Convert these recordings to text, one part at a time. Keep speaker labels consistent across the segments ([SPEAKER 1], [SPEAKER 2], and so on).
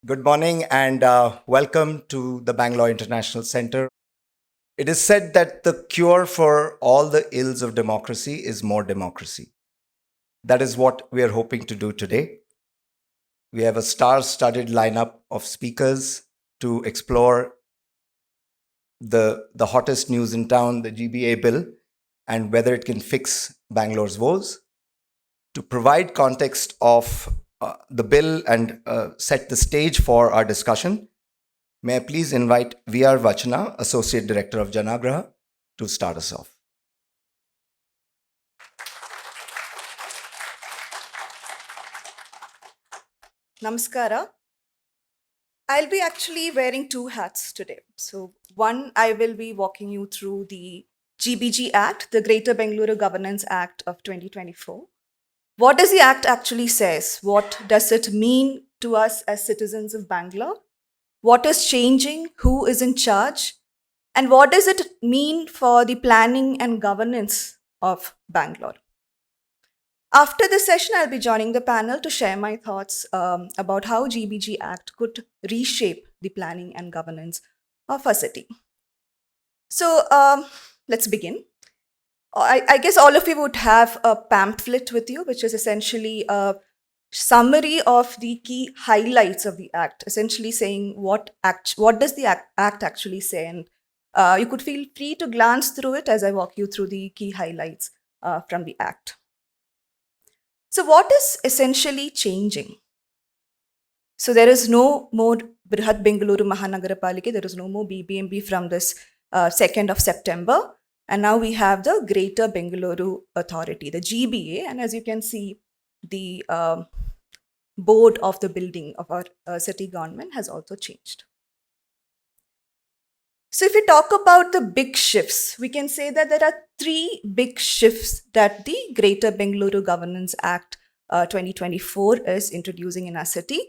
[SPEAKER 1] Good morning and welcome to the Bangalore International Center. It is said that the cure for all the ills of democracy is more democracy. That is what we are hoping to do today. We have a star studded lineup of speakers to explore the hottest news in town, the GBA bill, and whether it can fix Bangalore's woes. To provide context of the bill and set the stage for our discussion, may I please invite VR Vachana, Associate Director of Janaagraha, to start us off.
[SPEAKER 2] Namaskara. I'll be actually wearing two hats today. So, one, I will be walking you through the GBG Act, the Greater Bengaluru Governance Act of 2024. What does the Act actually says? What does it mean to us as citizens of Bangalore? What is changing? Who is in charge? And what does it mean for the planning and governance of Bangalore? After this session, I'll be joining the panel to share my thoughts about how GBG Act could reshape the planning and governance of our city. So let's begin. I guess all of you would have a pamphlet with you, which is essentially a summary of the key highlights of the Act, essentially saying what does the Act actually say. And you could feel free to glance through it as I walk you through the key highlights from the Act. So what is essentially changing? So there is no more Brihat Bengaluru Mahanagarapalike, there is no more BBMB from this 2nd of September. And now we have the Greater Bengaluru Authority, the GBA. And as you can see, the board of the building of our city government has also changed. So if we talk about the big shifts, we can say that there are three big shifts that the Greater Bengaluru Governance Act 2024 is introducing in our city.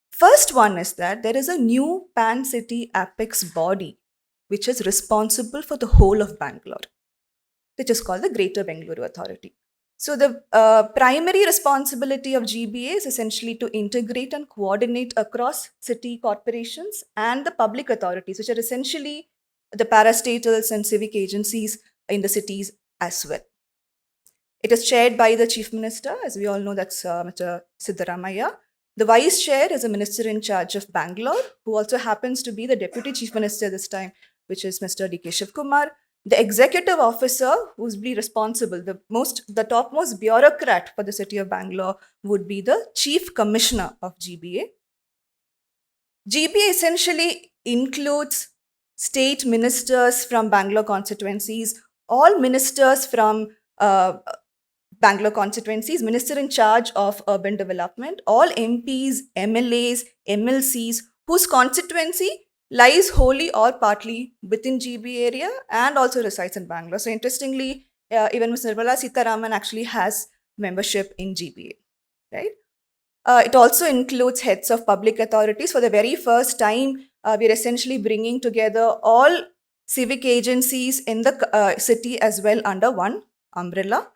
[SPEAKER 2] First one is that there is a new pan-city apex body which is responsible for the whole of Bangalore, which is called the Greater Bengaluru Authority. So the primary responsibility of GBA is essentially to integrate and coordinate across city corporations and the public authorities, which are essentially the parastatals and civic agencies in the cities as well. It is chaired by the Chief Minister, as we all know, that's Mr. Siddaramaiah. The Vice Chair is a Minister in charge of Bangalore, who also happens to be the Deputy Chief Minister this time, which is Mr. D.K. Shivkumar. The Executive Officer, who's be responsible, the topmost bureaucrat for the city of Bangalore, would be the Chief Commissioner of GBA. GBA essentially includes state ministers from Bangalore constituencies, all ministers from Bangalore constituencies, minister in charge of urban development, all MPs, MLAs, MLCs, whose constituency lies wholly or partly within GB area and also resides in Bangalore. So interestingly, even Ms. Nirmala Sitharaman actually has membership in GBA, right? It also includes heads of public authorities. For the very first time, we're essentially bringing together all civic agencies in the city as well under one umbrella.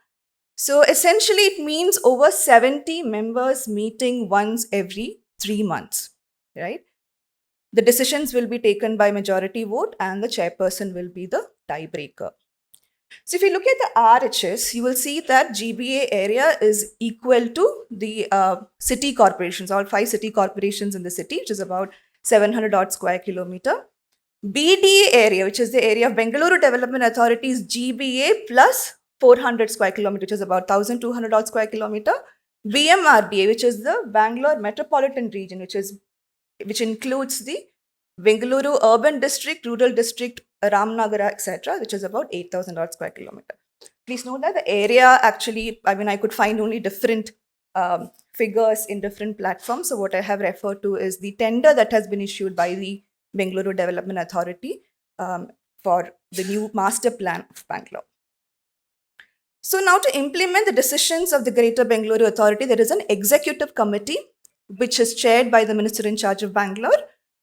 [SPEAKER 2] So essentially, it means over 70 members meeting once every 3 months, right? The decisions will be taken by majority vote and the chairperson will be the tiebreaker. So if you look at the RHS, you will see that GBA area is equal to the city corporations, all 5 city corporations in the city, which is about 700 odd square kilometer. BDA area, which is the area of Bengaluru Development Authority's GBA plus 400 square kilometer, which is about 1,200 odd square kilometer. BMRDA, which is the Bangalore Metropolitan Region, which includes the Bengaluru Urban District, Rural District, Ramnagara, etc., which is about 8,000 odd square kilometer. Please note that the area actually, I could find only different figures in different platforms. So what I have referred to is the tender that has been issued by the Bengaluru Development Authority for the new master plan of Bangalore. So now to implement the decisions of the Greater Bengaluru Authority, there is an executive committee which is chaired by the Minister in charge of Bangalore.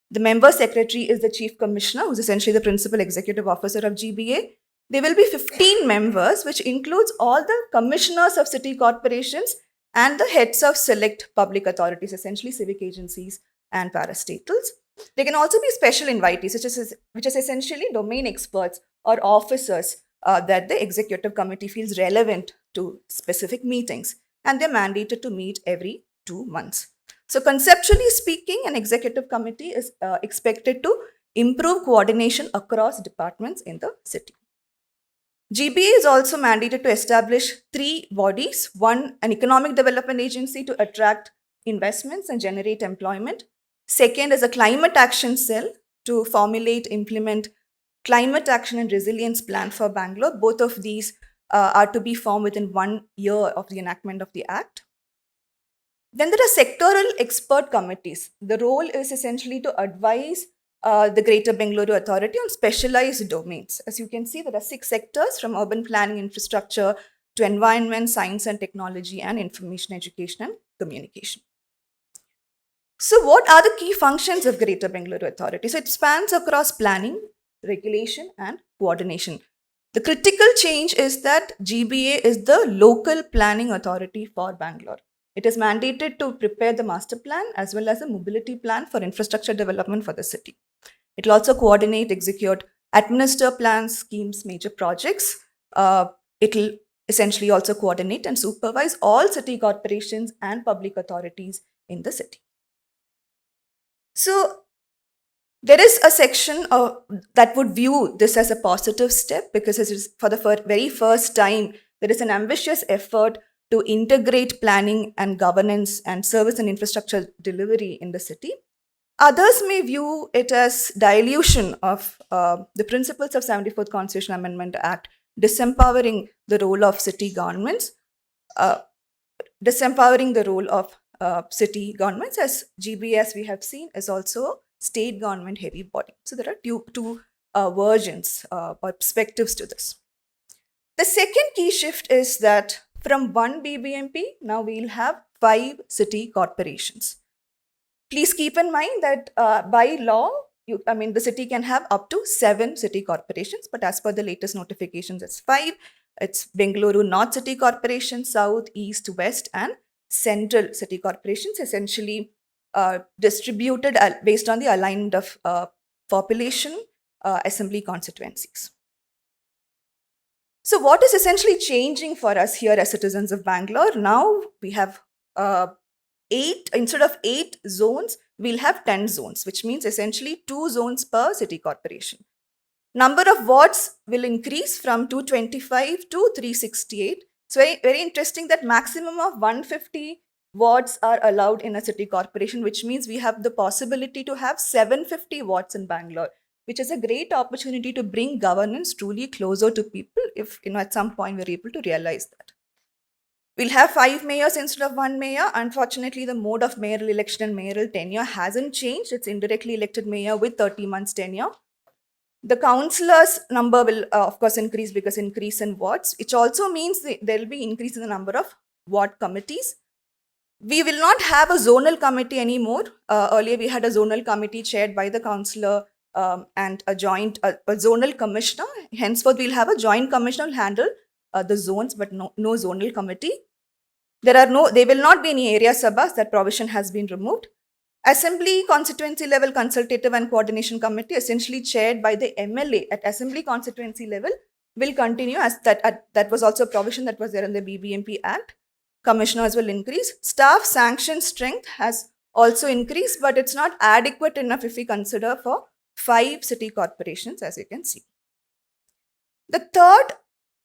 [SPEAKER 2] The member secretary is the Chief Commissioner, who's essentially the principal executive officer of GBA. There will be 15 members, which includes all the commissioners of city corporations and the heads of select public authorities, essentially civic agencies and parastatals. They can also be special invitees, which is essentially domain experts or officers that the executive committee feels relevant to specific meetings, and they're mandated to meet every 2 months. So conceptually speaking, an executive committee is expected to improve coordination across departments in the city. GBA is also mandated to establish 3 bodies. One, an economic development agency to attract investments and generate employment. Second is a climate action cell to formulate, implement climate action and resilience plan for Bangalore. Both of these are to be formed within 1 year of the enactment of the Act. Then there are sectoral expert committees. The role is essentially to advise the Greater Bengaluru Authority on specialized domains. As you can see, there are 6 sectors from urban planning, infrastructure to environment, science and technology, and information, education, and communication. So what are the key functions of Greater Bengaluru Authority? So it spans across planning, regulation, and coordination. The critical change is that GBA is the local planning authority for Bangalore. It is mandated to prepare the master plan as well as a mobility plan for infrastructure development for the city. It will also coordinate, execute, administer plans, schemes, major projects. It will essentially also coordinate and supervise all city corporations and public authorities in the city. So there is a section that would view this as a positive step because it is for the very first time there is an ambitious effort to integrate planning and governance and service and infrastructure delivery in the city. Others may view it as dilution of the principles of 74th Constitutional Amendment Act, disempowering the role of city governments, as GBA, as we have seen, is also state government heavy body. So there are two versions or perspectives to this. The second key shift is that from 1 BBMP, now we'll have 5 city corporations. Please keep in mind that by law, the city can have up to 7 city corporations, but as per the latest notifications, it's 5. It's Bengaluru North City Corporation, South, East, West, and Central City Corporations, essentially distributed based on the alignment of population assembly constituencies. So what is essentially changing for us here as citizens of Bangalore? Now we have 8, instead of 8 zones, we'll have 10 zones, which means essentially 2 zones per city corporation. Number of wards will increase from 225 to 368. So very interesting that maximum of 150 wards are allowed in a city corporation, which means we have the possibility to have 750 wards in Bangalore, which is a great opportunity to bring governance truly closer to people if, at some point we're able to realize that. We'll have 5 mayors instead of 1 mayor. Unfortunately, the mode of mayoral election and mayoral tenure hasn't changed. It's indirectly elected mayor with 30 months tenure. The councillors' number will, of course, increase because increase in wards, which also means there will be increase in the number of ward committees. We will not have a zonal committee anymore. Earlier, we had a zonal committee chaired by the councillor and a zonal commissioner. Henceforth, we'll have a joint commissioner who will handle the zones, but no zonal committee. There will not be any area sabhas. That provision has been removed. Assembly constituency level consultative and coordination committee, essentially chaired by the MLA at assembly constituency level, will continue as that was also a provision that was there in the BBMP Act. Commissioners will increase. Staff sanction strength has also increased, but it's not adequate enough if we consider for 5 city corporations, as you can see. The third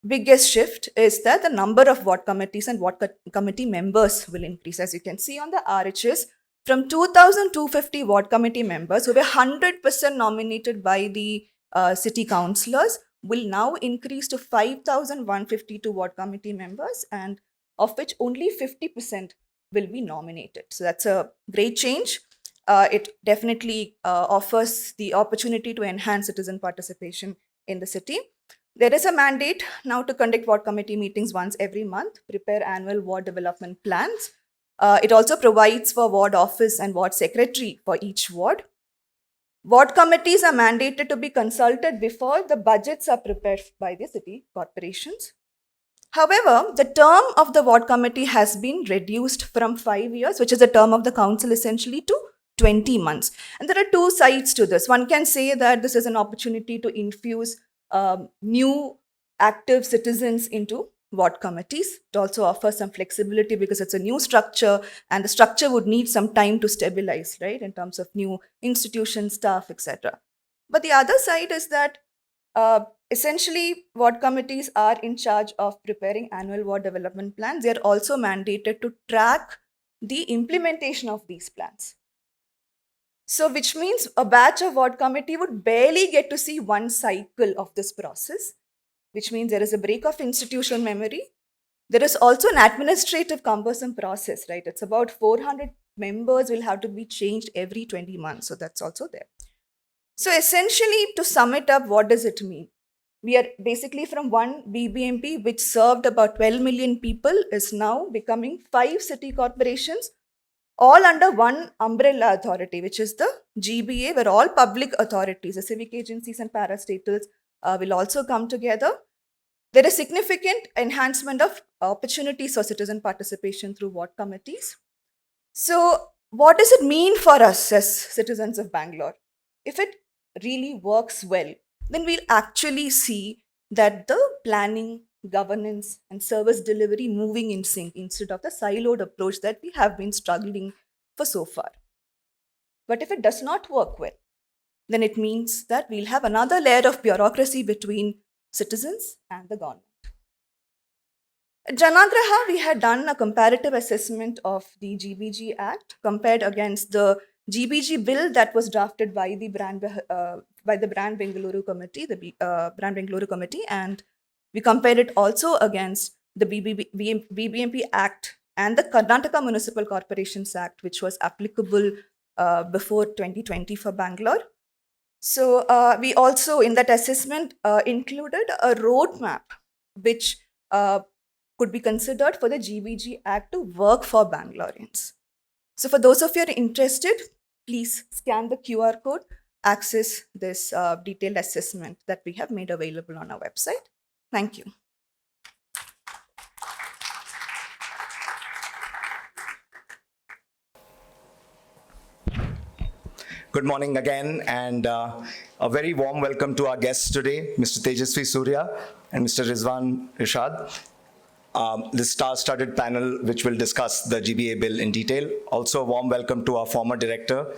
[SPEAKER 2] biggest shift is that the number of ward committees and ward committee members will increase. As you can see on the RHS, from 2,250 ward committee members who were 100% nominated by the city councillors will now increase to 5,152 ward committee members, and of which only 50% will be nominated. So that's a great change. It definitely offers the opportunity to enhance citizen participation in the city. There is a mandate now to conduct ward committee meetings once every month, prepare annual ward development plans. It also provides for ward office and ward secretary for each ward. Ward committees are mandated to be consulted before the budgets are prepared by the city corporations. However, the term of the ward committee has been reduced from 5 years, which is the term of the council, essentially, to 20 months. And there are two sides to this. One can say that this is an opportunity to infuse new active citizens into ward committees. It also offers some flexibility because it's a new structure, and the structure would need some time to stabilize, right, in terms of new institutions, staff, etc. But the other side is that essentially ward committees are in charge of preparing annual ward development plans. They are also mandated to track the implementation of these plans. So, which means a batch of ward committee would barely get to see one cycle of this process, which means there is a break of institutional memory. There is also an administrative cumbersome process, right? It's about 400 members will have to be changed every 20 months. So, that's also there. So, essentially, to sum it up, what does it mean? We are basically from one BBMP, which served about 12 million people, is now becoming 5 city corporations, all under one umbrella authority, which is the GBA, where all public authorities, the civic agencies and parastatals will also come together. There is significant enhancement of opportunities for citizen participation through ward committees. So, what does it mean for us as citizens of Bangalore? If it really works well, then we'll actually see that the planning, governance, and service delivery moving in sync instead of the siloed approach that we have been struggling for so far. But if it does not work well, then it means that we'll have another layer of bureaucracy between citizens and the government. At Janaagraha, we had done a comparative assessment of the GBG Act compared against the GBG bill that was drafted by the Brand Bengaluru Committee, Brand Bengaluru Committee, and we compared it also against the BBMP Act and the Karnataka Municipal Corporations Act, which was applicable before 2020 for Bangalore. So we also, in that assessment, included a roadmap which could be considered for the GBG Act to work for Bangaloreans. So for those of you who are interested, please scan the QR code, access this detailed assessment that we have made available on our website. Thank you.
[SPEAKER 1] Good morning again, and a very warm welcome to our guests today, Mr. Tejasvi Surya and Mr. Rizwan Arshad. This star-studded panel which will discuss the GBA bill in detail. Also a warm welcome to our former director,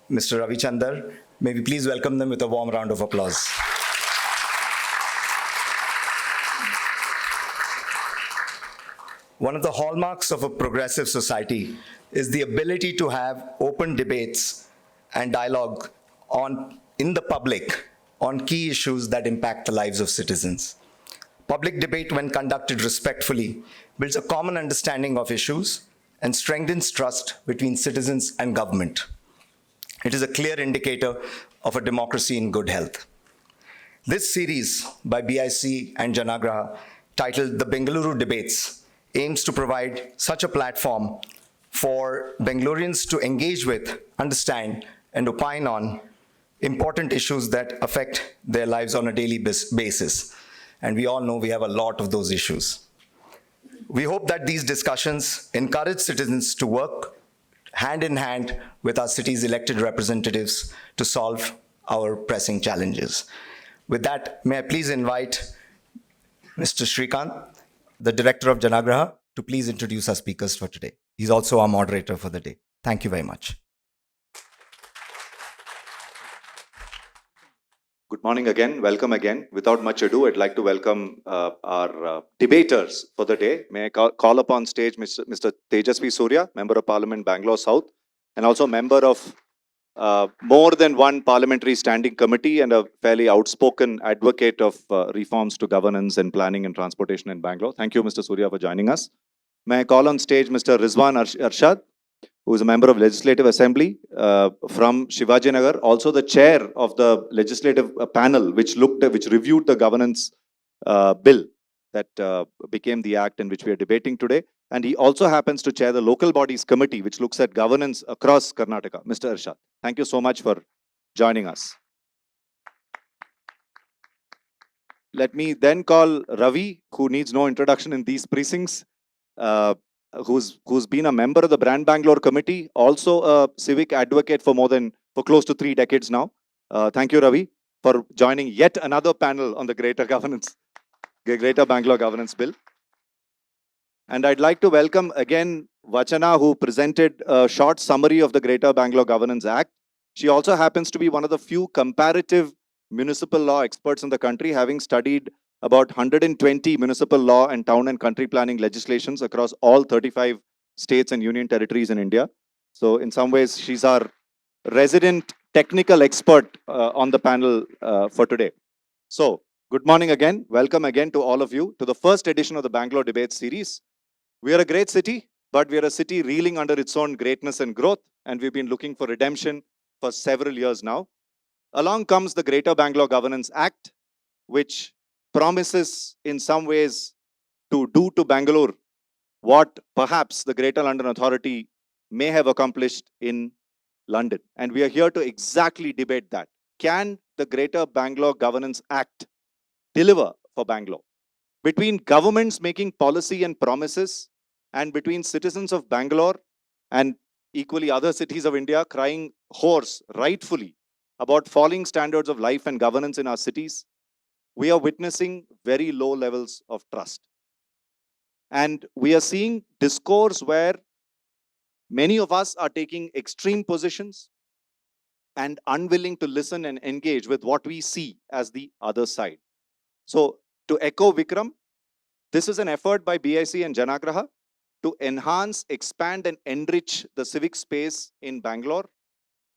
[SPEAKER 1] Mr. Ravichandar. May we please welcome them with a warm round of applause. One of the hallmarks of a progressive society is the ability to have open debates and dialogue in the public on key issues that impact the lives of citizens. Public debate, when conducted respectfully, builds a common understanding of issues and strengthens trust between citizens and government. It is a clear indicator of a democracy in good health. This series by BIC and Janaagraha, titled The Bengaluru Debates, aims to provide such a platform for Bangaloreans to engage with, understand, and opine on important issues that affect their lives on a daily basis. And we all know we have a lot of those issues. We hope that these discussions encourage citizens to work hand in hand with our city's elected representatives to solve our pressing challenges. With that, may I please invite Mr. Srikanth, the director of Janaagraha, to please introduce our speakers for today. He's also our moderator for the day. Thank you very much.
[SPEAKER 3] Good morning again. Welcome again. Without much ado, I'd like to welcome our debaters for the day. May I call upon stage Mr. Tejasvi Surya, Member of Parliament, Bangalore South, and also member of more than one parliamentary standing committee and a fairly outspoken advocate of reforms to governance and planning and transportation in Bangalore. Thank you, Mr. Surya, for joining us. May I call on stage Mr. Rizwan Arshad, who is a member of Legislative Assembly from Shivajinagar, also the chair of the legislative panel which reviewed the governance bill that became the act in which we are debating today. And he also happens to chair the local bodies committee which looks at governance across Karnataka. Mr. Arshad, thank you so much for joining us. Let me then call Ravi, who needs no introduction in these precincts. who's been a member of the Brand Bengaluru Committee, also a civic advocate for close to 3 decades now. Thank you, Ravi, for joining yet another panel on the Greater Bengaluru Governance Bill. And I'd like to welcome again Vachana, who presented a short summary of the Greater Bengaluru Governance Act. She also happens to be one of the few comparative municipal law experts in the country, having studied about 120 municipal law and town and country planning legislations across all 35 states and union territories in India. So in some ways, she's our resident technical expert on the panel for today. So good morning again. Welcome again to all of you to the first edition of the Bengaluru Debates series. We are a great city, but we are a city reeling under its own greatness and growth, and we've been looking for redemption for several years now. Along comes the Greater Bengaluru Governance Act, which promises in some ways to do to Bangalore what perhaps the Greater London Authority may have accomplished in London. And we are here to exactly debate that. Can the Greater Bengaluru Governance Act deliver for Bangalore? Between governments making policy and promises, and between citizens of Bangalore and equally other cities of India crying hoarse, rightfully, about falling standards of life and governance in our cities, we are witnessing very low levels of trust. And we are seeing discourse where many of us are taking extreme positions and unwilling to listen and engage with what we see as the other side. So to echo Vikram, this is an effort by BIC and Janaagraha to enhance, expand and enrich the civic space in Bangalore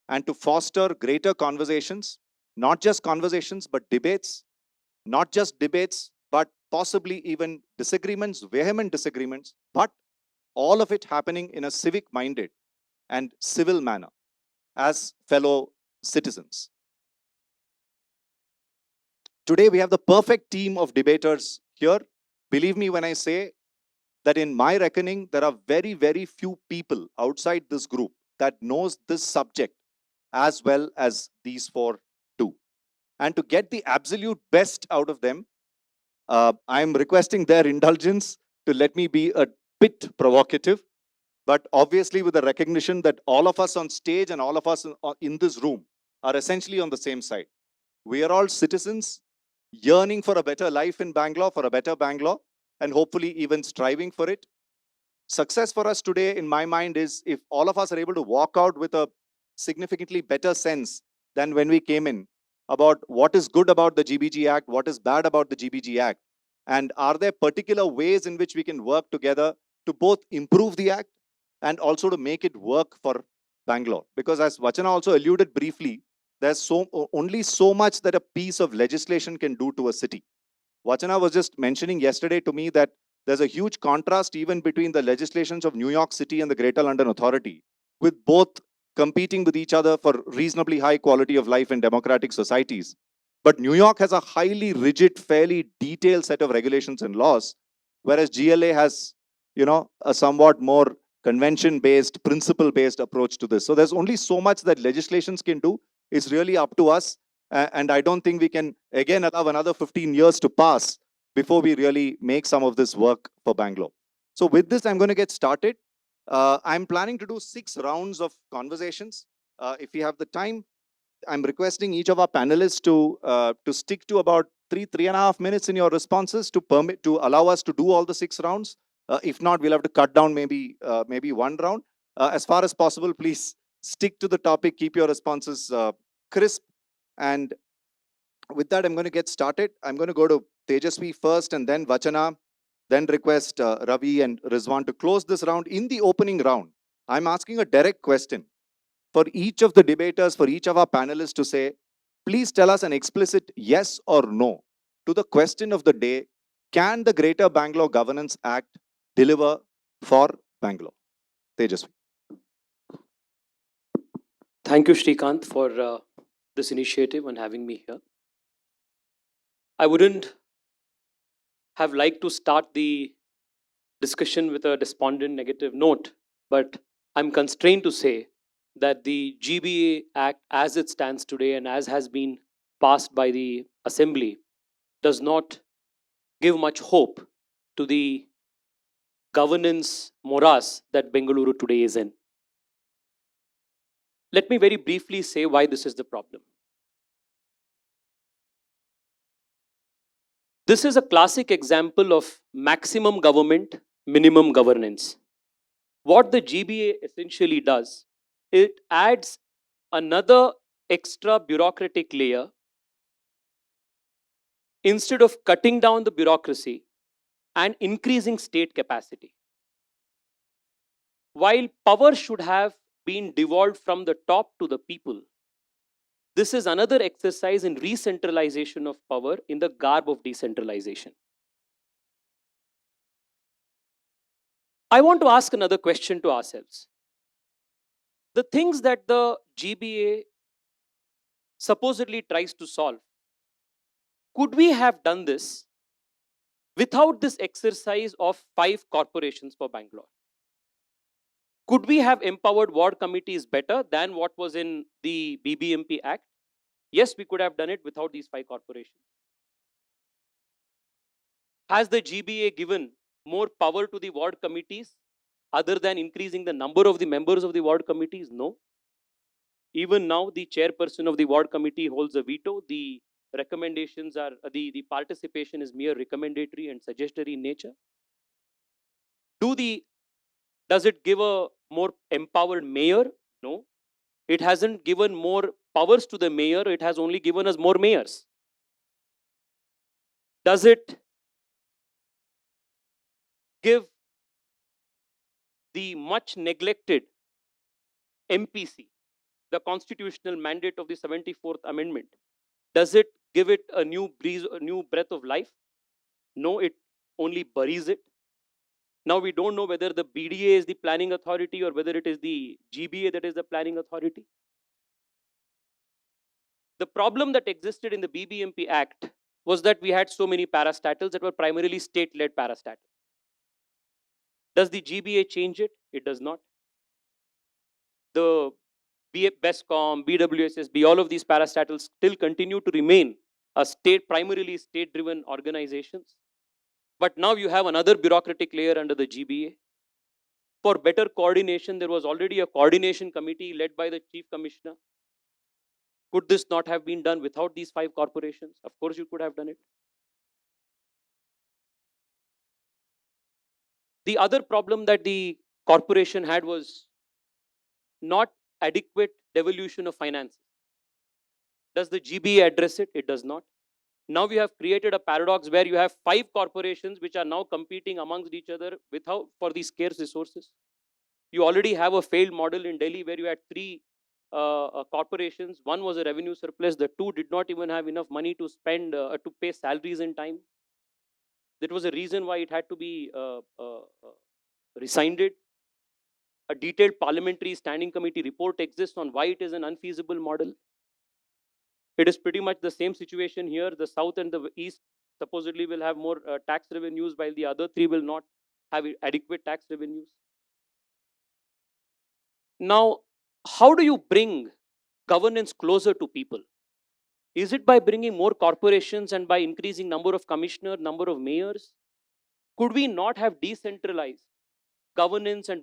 [SPEAKER 3] and to foster greater conversations, not just conversations, but debates, not just debates, but possibly even disagreements, vehement disagreements, but all of it happening in a civic-minded and civil manner as fellow citizens. Today, we have the perfect team of debaters here. Believe me when I say that in my reckoning, there are very, very few people outside this group that knows this subject as well as these four do. And to get the absolute best out of them, I'm requesting their indulgence to let me be a bit provocative, but obviously with the recognition that all of us on stage and all of us in this room are essentially on the same side. We are all citizens yearning for a better life in Bangalore, for a better Bangalore, and hopefully even striving for it. Success for us today, in my mind, is if all of us are able to walk out with a significantly better sense than when we came in about what is good about the GBG Act, what is bad about the GBG Act, and are there particular ways in which we can work together to both improve the Act and also to make it work for Bangalore. Because as Vachana also alluded briefly, there's only so much that a piece of legislation can do to a city. Vachana was just mentioning yesterday to me that there's a huge contrast even between the legislations of New York City and the Greater London Authority, with both competing with each other for reasonably high quality of life in democratic societies. But New York has a highly rigid, fairly detailed set of regulations and laws, whereas GLA has, a somewhat more convention-based, principle-based approach to this. So there's only so much that legislations can do. It's really up to us. And I don't think we can, again, allow another 15 years to pass before we really make some of this work for Bangalore. So with this, I'm going to get started. I'm planning to do 6 rounds of conversations. If we have the time, I'm requesting each of our panelists to stick to about 3.5 minutes in your responses to allow us to do all the 6 rounds. If not, we'll have to cut down maybe 1 round. As far as possible, please stick to the topic, keep your responses crisp. And with that, I'm going to get started. I'm going to go to Tejasvi first and then Vachana, then request Ravi and Rizwan to close this round. In the opening round, I'm asking a direct question for each of the debaters, for each of our panelists to say, please tell us an explicit yes or no to the question of the day: can the Greater Bengaluru Governance Act deliver for Bangalore? Tejasvi.
[SPEAKER 4] Thank you, Srikanth, for this initiative and having me here. I wouldn't have liked to start the discussion with a despondent negative note, but I'm constrained to say that the GBA Act as it stands today and as has been passed by the Assembly does not give much hope to the governance morass that Bengaluru today is in. Let me very briefly say why this is the problem. This is a classic example of maximum government, minimum governance. What the GBA essentially does, it adds another extra bureaucratic layer. Instead of cutting down the bureaucracy and increasing state capacity. While power should have been devolved from the top to the people, this is another exercise in re-centralization of power in the garb of decentralization. I want to ask another question to ourselves. The things that the GBA supposedly tries to solve, could we have done this without this exercise of 5 corporations for Bangalore? Could we have empowered ward committees better than what was in the BBMP Act? Yes, we could have done it without these 5 corporations. Has the GBA given more power to the ward committees other than increasing the number of the members of the ward committees? No. Even now, the chairperson of the ward committee holds a veto. The recommendations are, the participation is mere recommendatory and suggestory in nature. Does it give a more empowered mayor? No. It hasn't given more powers to the mayor. It has only given us more mayors. Does it give the much neglected MPC, the constitutional mandate of the 74th Amendment? Does it give it a new breeze, a new breath of life? No, it only buries it. Now we don't know whether the BDA is the planning authority or whether it is the GBA that is the planning authority. The problem that existed in the BBMP Act was that we had so many parastatals that were primarily state-led parastatals. Does the GBA change it? It does not. The BESCOM, BWSSB, all of these parastatals still continue to remain a primarily state-driven organizations. But now you have another bureaucratic layer under the GBA. For better coordination, there was already a coordination committee led by the Chief Commissioner. Could this not have been done without these 5 corporations? Of course, you could have done it. The other problem that the corporation had was not adequate devolution of finances. Does the GBA address it? It does not. Now we have created a paradox where you have 5 corporations which are now competing amongst each other for these scarce resources. You already have a failed model in Delhi where you had 3 corporations. One was a revenue surplus. The 2 did not even have enough money to spend to pay salaries in time. That was a reason why it had to be rescinded. A detailed parliamentary standing committee report exists on why it is an unfeasible model. It is pretty much the same situation here. The South and the East supposedly will have more tax revenues, while the other 3 will not have adequate tax revenues. Now, how do you bring governance closer to people? Is it by bringing more corporations and by increasing number of commissioners, number of mayors? Could we not have decentralized governance and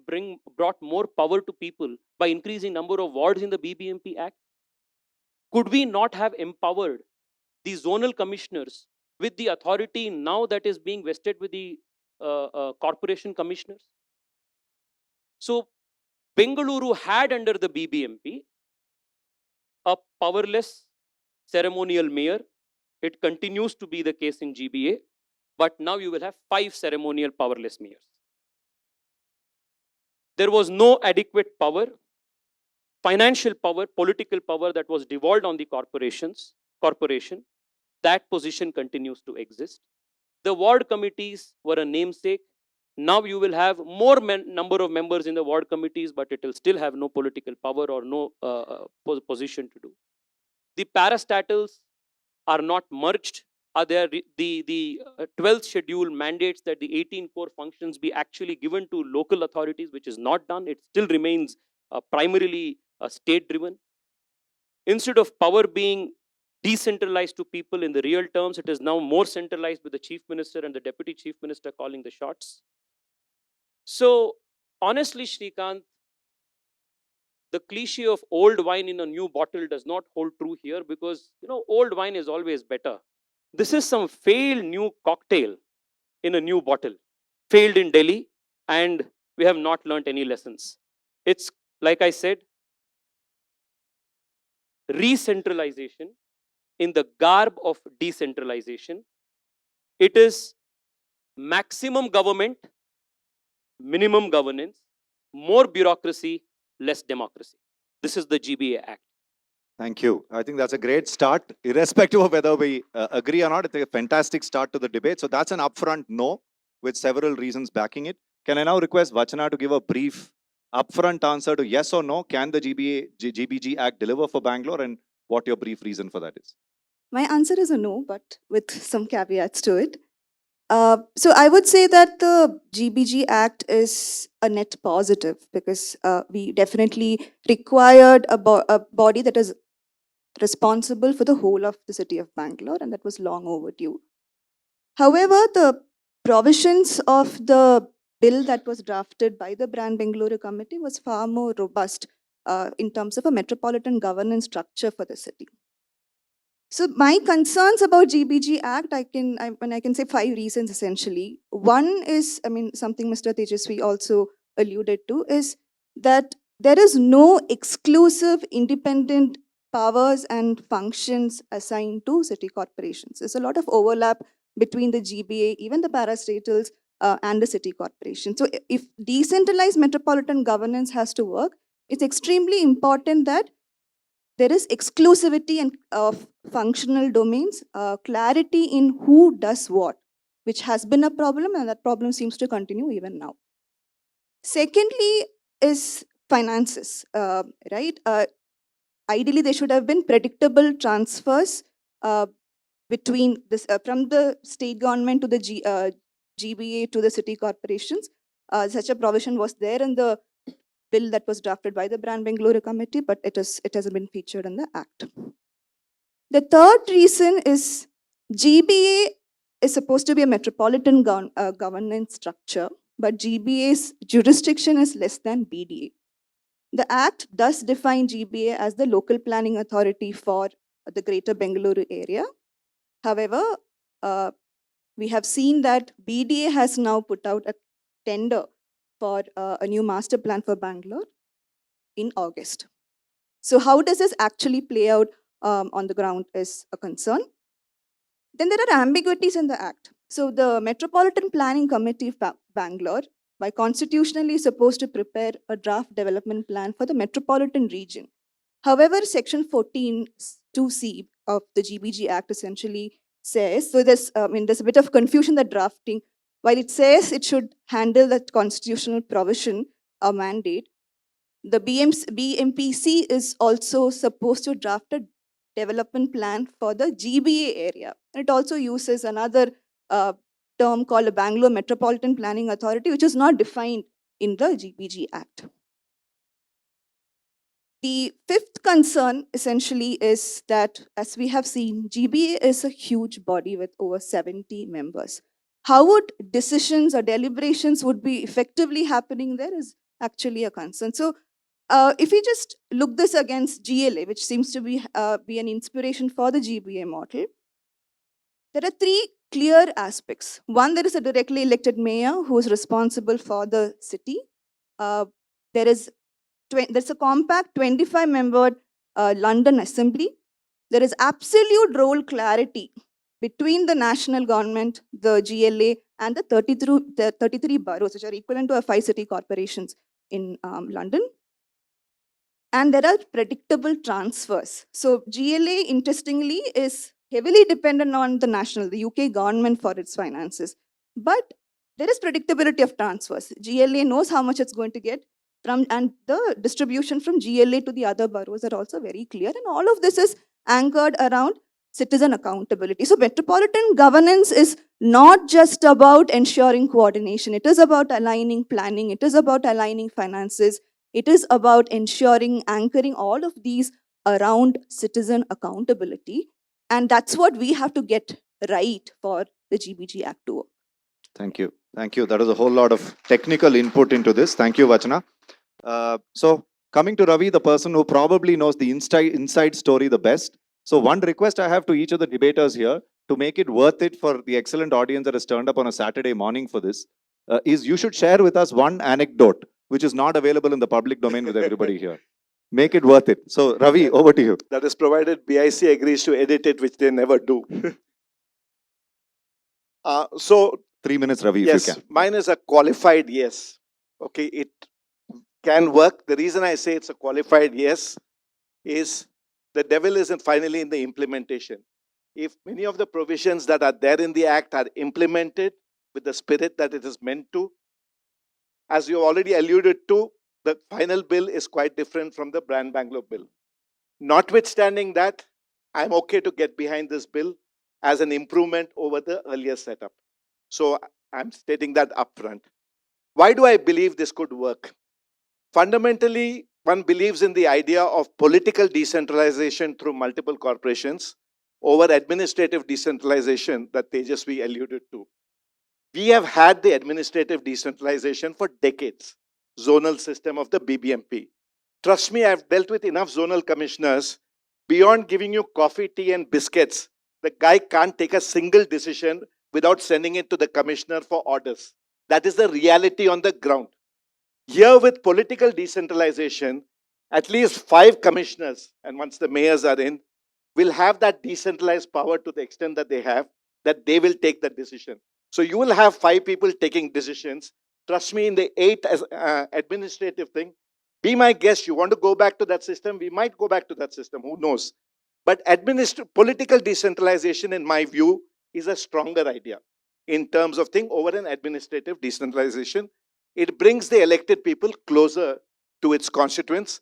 [SPEAKER 4] brought more power to people by increasing number of wards in the BBMP Act? Could we not have empowered the zonal commissioners with the authority now that is being vested with the corporation commissioners? So Bengaluru had under the BBMP a powerless ceremonial mayor. It continues to be the case in GBA, but now you will have 5 ceremonial powerless mayors. There was no adequate power, financial power, political power that was devolved on the corporation. That position continues to exist. The ward committees were a namesake. Now you will have more number of members in the ward committees, but it will still have no political power or no position to do. The parastatals are not merged. Are there the 12th schedule mandates that the 18 core functions be actually given to local authorities, which is not done. It still remains primarily state-driven. Instead of power being decentralized to people in the real terms, it is now more centralized with the chief minister and the deputy chief minister calling the shots. So, honestly, Srikanth, the cliche of old wine in a new bottle does not hold true here because, old wine is always better. This is some failed new cocktail in a new bottle, failed in Delhi, and we have not learnt any lessons. It's, like I said, re-centralization in the garb of decentralization. It is maximum government, minimum governance, more bureaucracy, less democracy. This is the GBA Act.
[SPEAKER 3] Thank you. I think that's a great start, irrespective of whether we agree or not. It's a fantastic start to the debate. So that's an upfront no, with several reasons backing it. Can I now request Vachana to give a brief upfront answer to yes or no? Can the GBG Act deliver for Bangalore, and what your brief reason for that is?
[SPEAKER 2] My answer is a no, but with some caveats to it. So I would say that the GBG Act is a net positive because we definitely required a body that is responsible for the whole of the city of Bangalore, and that was long overdue. However, the provisions of the bill that was drafted by the Brand Bengaluru Committee was far more robust in terms of a metropolitan governance structure for the city. So my concerns about GBG Act, I can say 5 reasons essentially. One is, something Mr. Tejasvi also alluded to, is that there is no exclusive independent powers and functions assigned to city corporations. There's a lot of overlap between the GBA, even the parastatals, and the city corporation. So if decentralized metropolitan governance has to work, it's extremely important that there is exclusivity of functional domains, clarity in who does what, which has been a problem, and that problem seems to continue even now. Secondly is finances, right? Ideally, there should have been predictable transfers between this from the state government to the GBA to the city corporations. Such a provision was there in the bill that was drafted by the Brand Bengaluru Committee, but it hasn't been featured in the Act. The third reason is GBA is supposed to be a metropolitan governance structure, but GBA's jurisdiction is less than BDA. The Act does define GBA as the local planning authority for the Greater Bengaluru area. However, we have seen that BDA has now put out a tender for a new master plan for Bangalore in August. So how does this actually play out on the ground is a concern. Then there are ambiguities in the Act. So the Metropolitan Planning Committee of Bangalore, by constitutionally, is supposed to prepare a draft development plan for the metropolitan region. However, Section 14 2C of the GBG Act essentially says, so there's a bit of confusion that drafting, while it says it should handle that constitutional provision or mandate, the BMPC is also supposed to draft a development plan for the GBA area. It also uses another term called a Bangalore Metropolitan Planning Authority, which is not defined in the GBG Act. The fifth concern essentially is that, as we have seen, GBA is a huge body with over 70 members. How would decisions or deliberations would be effectively happening there is actually a concern. So if we just look this against GLA, which seems to be an inspiration for the GBA model, there are 3 clear aspects. One, there is a directly elected mayor who is responsible for the city. There's a compact 25-member London Assembly. There is absolute role clarity between the national government, the GLA, and the 33 boroughs, which are equivalent to 5 city corporations in London. And there are predictable transfers. So GLA, interestingly, is heavily dependent on the UK government for its finances. But there is predictability of transfers. GLA knows how much it's going to get, and the distribution from GLA to the other boroughs are also very clear. And all of this is anchored around citizen accountability. So metropolitan governance is not just about ensuring coordination. It is about aligning planning. It is about aligning finances. It is about ensuring, anchoring all of these around citizen accountability. And that's what we have to get right for the GBG Act to work.
[SPEAKER 3] Thank you. Thank you. That was a whole lot of technical input into this. Thank you, Vachana. So coming to Ravi, the person who probably knows the inside story the best. So one request I have to each of the debaters here to make it worth it for the excellent audience that has turned up on a Saturday morning for this is you should share with us one anecdote which is not available in the public domain with everybody here. Make it worth it. So Ravi, over to you.
[SPEAKER 5] That is provided BIC agrees to edit it, which they never do. So
[SPEAKER 3] 3 minutes, Ravi, if
[SPEAKER 5] yes,
[SPEAKER 3] you can.
[SPEAKER 5] mine is a qualified yes. Okay, it can work. The reason I say it's a qualified yes is the devil isn't finally in the implementation. If many of the provisions that are there in the Act are implemented with the spirit that it is meant to, as you already alluded to, the final bill is quite different from the Brand Bangalore bill. Notwithstanding that, I'm okay to get behind this bill as an improvement over the earlier setup. So I'm stating that upfront. Why do I believe this could work? Fundamentally, one believes in the idea of political decentralization through multiple corporations over administrative decentralization that Tejasvi alluded to. We have had the administrative decentralization for decades, zonal system of the BBMP. Trust me, I've dealt with enough zonal commissioners. Beyond giving you coffee, tea, and biscuits, the guy can't take a single decision without sending it to the commissioner for orders. That is the reality on the ground. Here, with political decentralization, at least 5 commissioners, and once the mayors are in, will have that decentralized power to the extent that they have, that they will take the decision. So you will have 5 people taking decisions. Trust me, in the 8 administrative thing, be my guest, you want to go back to that system, we might go back to that system, who knows. But political decentralization, in my view, is a stronger idea in terms of thing over an administrative decentralization. It brings the elected people closer to its constituents.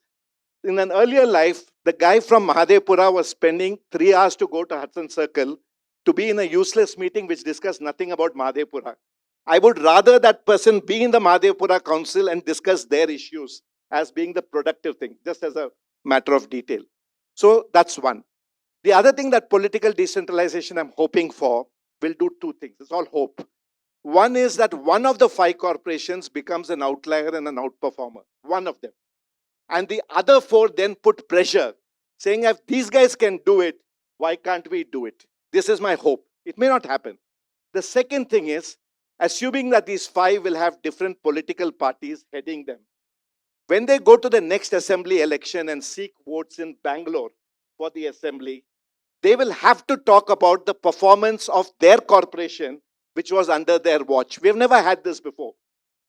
[SPEAKER 5] In an earlier life, the guy from Mahadevpura was spending 3 hours to go to Hudson Circle to be in a useless meeting which discussed nothing about Mahadevpura. I would rather that person be in the Mahadevpura Council and discuss their issues as being the productive thing, just as a matter of detail. So that's one. The other thing that political decentralization I'm hoping for will do 2 things. It's all hope. One is that one of the 5 corporations becomes an outlier and an outperformer. One of them. And the other 4 then put pressure, saying if these guys can do it, why can't we do it? This is my hope. It may not happen. The second thing is, assuming that these 5 will have different political parties heading them, when they go to the next assembly election and seek votes in Bangalore for the assembly, they will have to talk about the performance of their corporation, which was under their watch. We have never had this before.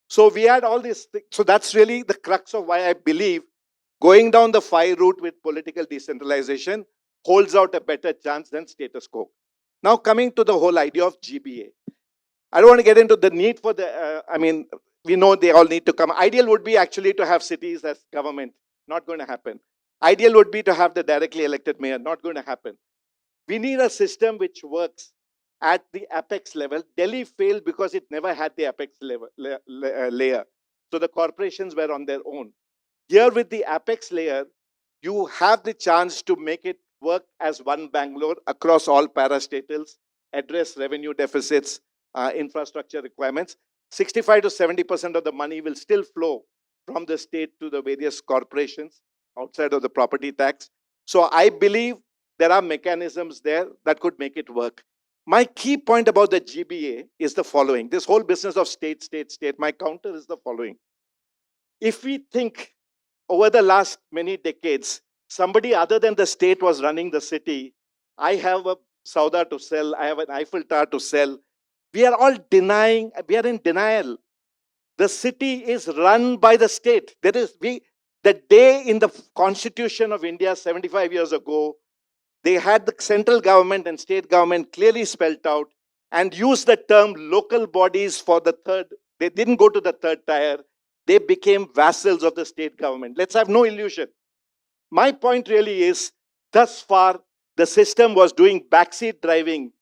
[SPEAKER 5] So we had all this. So that's really the crux of why I believe going down the 5 route with political decentralization holds out a better chance than status quo. Now coming to the whole idea of GBA. I don't want to get into the need for the, we know they all need to come. Ideal would be actually to have cities as government. Not going to happen. Ideal would be to have the directly elected mayor. Not going to happen. We need a system which works at the apex level. Delhi failed because it never had the apex level, layer. So the corporations were on their own. Here with the apex layer, you have the chance to make it work as one Bangalore across all parastatals, address revenue deficits, infrastructure requirements. 65 to 70% of the money will still flow from the state to the various corporations outside of the property tax. So I believe there are mechanisms there that could make it work. My key point about the GBA is the following. This whole business of state, my counter is the following. If we think over the last many decades, somebody other than the state was running the city, I have a Sauda to sell, I have an Eiffel Tower to sell. We are all denying, we are in denial. The city is run by the state. The day in the Constitution of India 75 years ago, they had the central government and state government clearly spelled out and used the term local bodies for the third. They didn't go to the third tier. They became vassals of the state government. Let's have no illusion. My point really is, thus far, the system was doing backseat driving,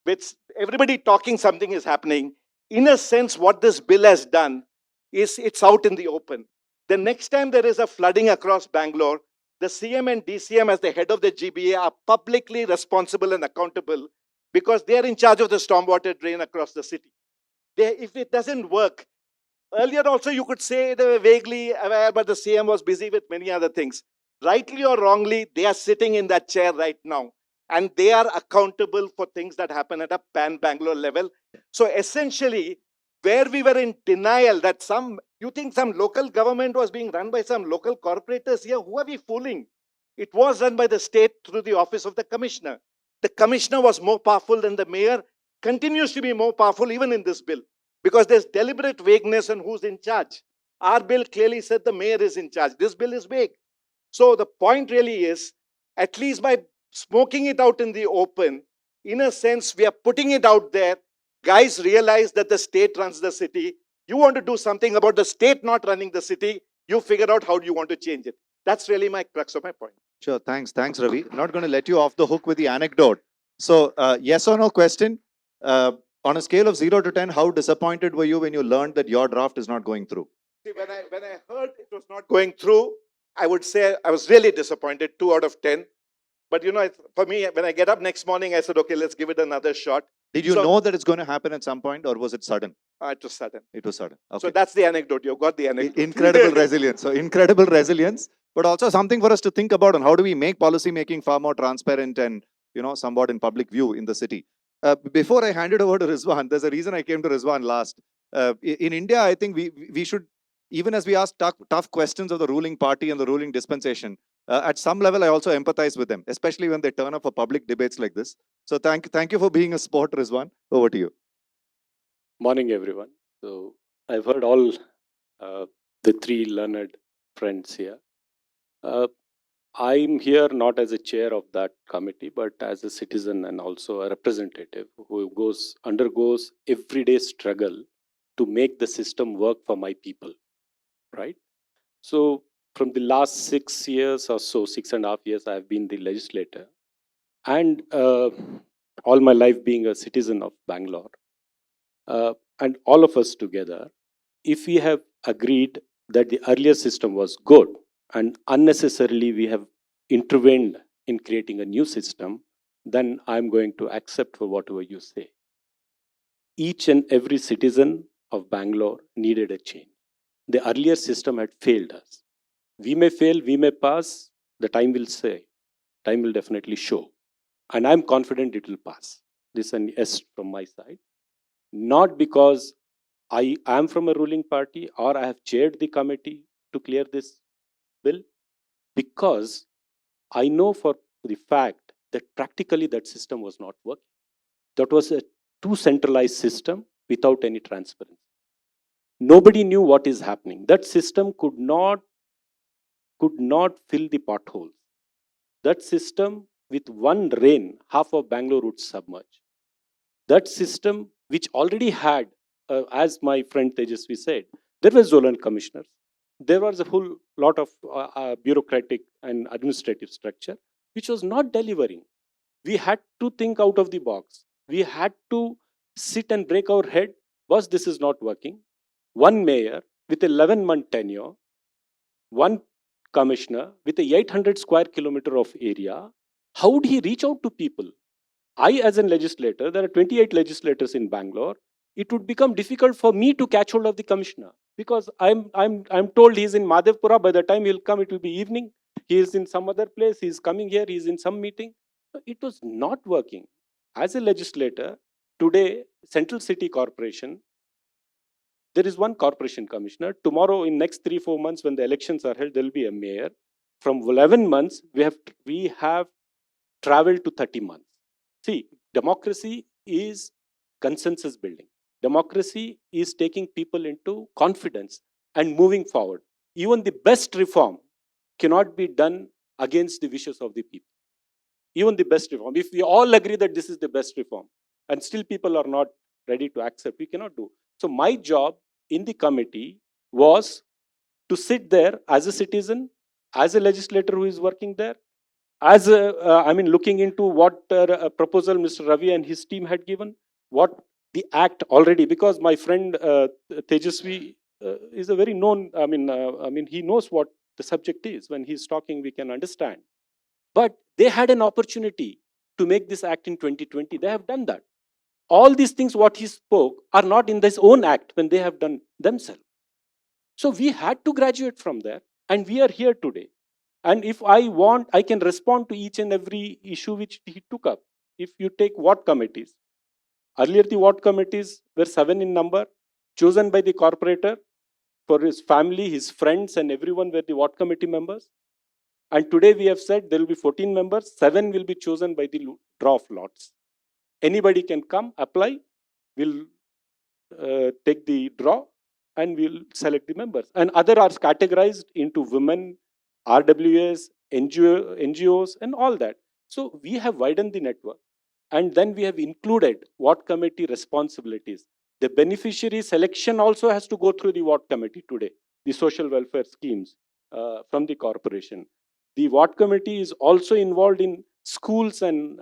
[SPEAKER 5] with everybody talking something is happening. In a sense, what this bill has done is it's out in the open. The next time there is a flooding across Bangalore, the CM and DCM as the head of the GBA are publicly responsible and accountable because they are in charge of the stormwater drain across the city. if it doesn't work, earlier also you could say they were vaguely aware, but the CM was busy with many other things. Rightly or wrongly, they are sitting in that chair right now, and they are accountable for things that happen at a pan-Bangalore level. So essentially, where we were in denial that you think some local government was being run by some local corporators here, who are we fooling? It was run by the state through the office of the commissioner. The commissioner was more powerful than the mayor, continues to be more powerful even in this bill, because there's deliberate vagueness on who's in charge. Our bill clearly said the mayor is in charge. This bill is vague. So the point really is, at least by smoking it out in the open, in a sense, we are putting it out there. Guys realize that the state runs the city. You want to do something about the state not running the city. You figure out how you want to change it. That's really my crux of my point.
[SPEAKER 3] Sure, thanks, Ravi. I'm not going to let you off the hook with the anecdote. So, yes or no question. On a scale of 0 to 10, how disappointed were you when you learned that your draft is not going through?
[SPEAKER 5] See, when I heard it was not going through, I would say I was really disappointed, 2 out of 10. But you know, for me, when I get up next morning, I said, okay, let's give it another shot.
[SPEAKER 3] Did you know that it's going to happen at some point, or was it sudden?
[SPEAKER 5] It was sudden.
[SPEAKER 3] It was sudden. Okay.
[SPEAKER 5] So that's the anecdote. You've got the anecdote.
[SPEAKER 3] Incredible resilience. So incredible resilience, but also something for us to think about on how do we make policy making far more transparent and, you know, somewhat in public view in the city. Before I hand it over to Rizwan, there's a reason I came to Rizwan last. In India, I think we should, even as we ask tough questions of the ruling party and the ruling dispensation, at some level, I also empathize with them, especially when they turn up for public debates like this. So thank you for being a sport, Rizwan. Over to you.
[SPEAKER 4] Morning, everyone. So I've heard all the three learned friends here. I'm here not as a chair of that committee, but as a citizen and also a representative who undergoes everyday struggle to make the system work for my people, right? So from the last 6 years or so, 6.5 years, I've been the legislator, and all my life being a citizen of Bangalore. And all of us together, if we have agreed that the earlier system was good and unnecessarily we have intervened in creating a new system, then I'm going to accept for whatever you say. Each and every citizen of Bangalore needed a change. The earlier system had failed us. We may fail, we may pass, the time will say, time will definitely show. And I'm confident it will pass. This is an yes from my side. Not because I am from a ruling party or I have chaired the committee to clear this bill, because I know for the fact that practically that system was not working. That was a too centralized system without any transparency. Nobody knew what is happening. That system could not fill the potholes. That system, with one rain, half of Bangalore would submerge. That system, which already had, as my friend Tejasvi said, there were zonal commissioners. There was a whole lot of bureaucratic and administrative structure, which was not delivering. We had to think out of the box. We had to sit and break our head. Boss, this is not working. One mayor with 11-month tenure, one commissioner with a 800 square kilometer of area. How would he reach out to people? I, as a legislator, there are 28 legislators in Bangalore. It would become difficult for me to catch hold of the commissioner, because I'm told he's in Madhavpura. By the time he'll come, it will be evening. He is in some other place. He's coming here. He's in some meeting. It was not working. As a legislator, today, Central City Corporation, there is one corporation commissioner. Tomorrow, in next 3-4 months, when the elections are held, there will be a mayor. From 11 months, we have traveled to 30 months. See, democracy is consensus building. Democracy is taking people into confidence and moving forward. Even the best reform cannot be done against the wishes of the people. Even the best reform. If we all agree that this is the best reform and still people are not ready to accept, we cannot do. So my job in the committee was to sit there as a citizen, as a legislator who is working there, as looking into what proposal Mr. Ravi and his team had given, what the act already, because my friend Tejasvi is a very known, he knows what the subject is. When he's talking, we can understand. But they had an opportunity to make this act in 2020. They have done that.
[SPEAKER 6] all these things what he spoke are not in this own act when they have done themselves. So we had to graduate from there, and we are here today. And if I want, I can respond to each and every issue which he took up. If you take ward committees, earlier the ward committees were 7 in number, chosen by the corporator for his family, his friends, and everyone were the ward committee members. And today we have said there will be 14 members, 7 will be chosen by the draw of lots. Anybody can come, apply, we'll take the draw, and we'll select the members. And other are categorized into women, RWS, NGOs, and all that. So we have widened the network. And then we have included ward committee responsibilities. The beneficiary selection also has to go through the ward committee today, the social welfare schemes from the corporation. The ward committee is also involved in schools and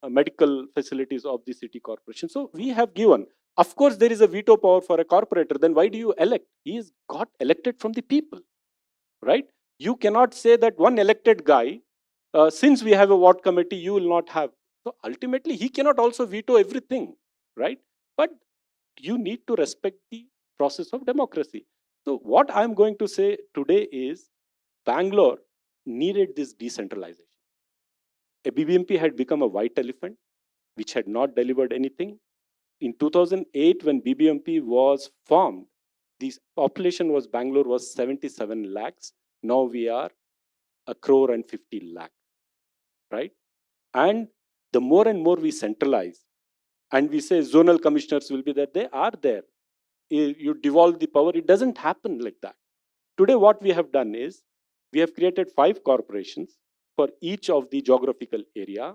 [SPEAKER 6] medical facilities of the city corporation. So we have given. Of course, there is a veto power for a corporator. Then why do you elect? He is got elected from the people, right? You cannot say that one elected guy, since we have a ward committee, you will not have. So ultimately, he cannot also veto everything, right? But you need to respect the process of democracy. So what I'm going to say today is Bangalore needed this decentralization. A BBMP had become a white elephant, which had not delivered anything. In 2008, when BBMP was formed, the population was Bangalore was 77 lakhs. Now we are 1.50 crore, right? And the more and more we centralize, and we say zonal commissioners will be there, they are there. You devolve the power, it doesn't happen like that. Today, what we have done is, we have created 5 corporations for each of the geographical area.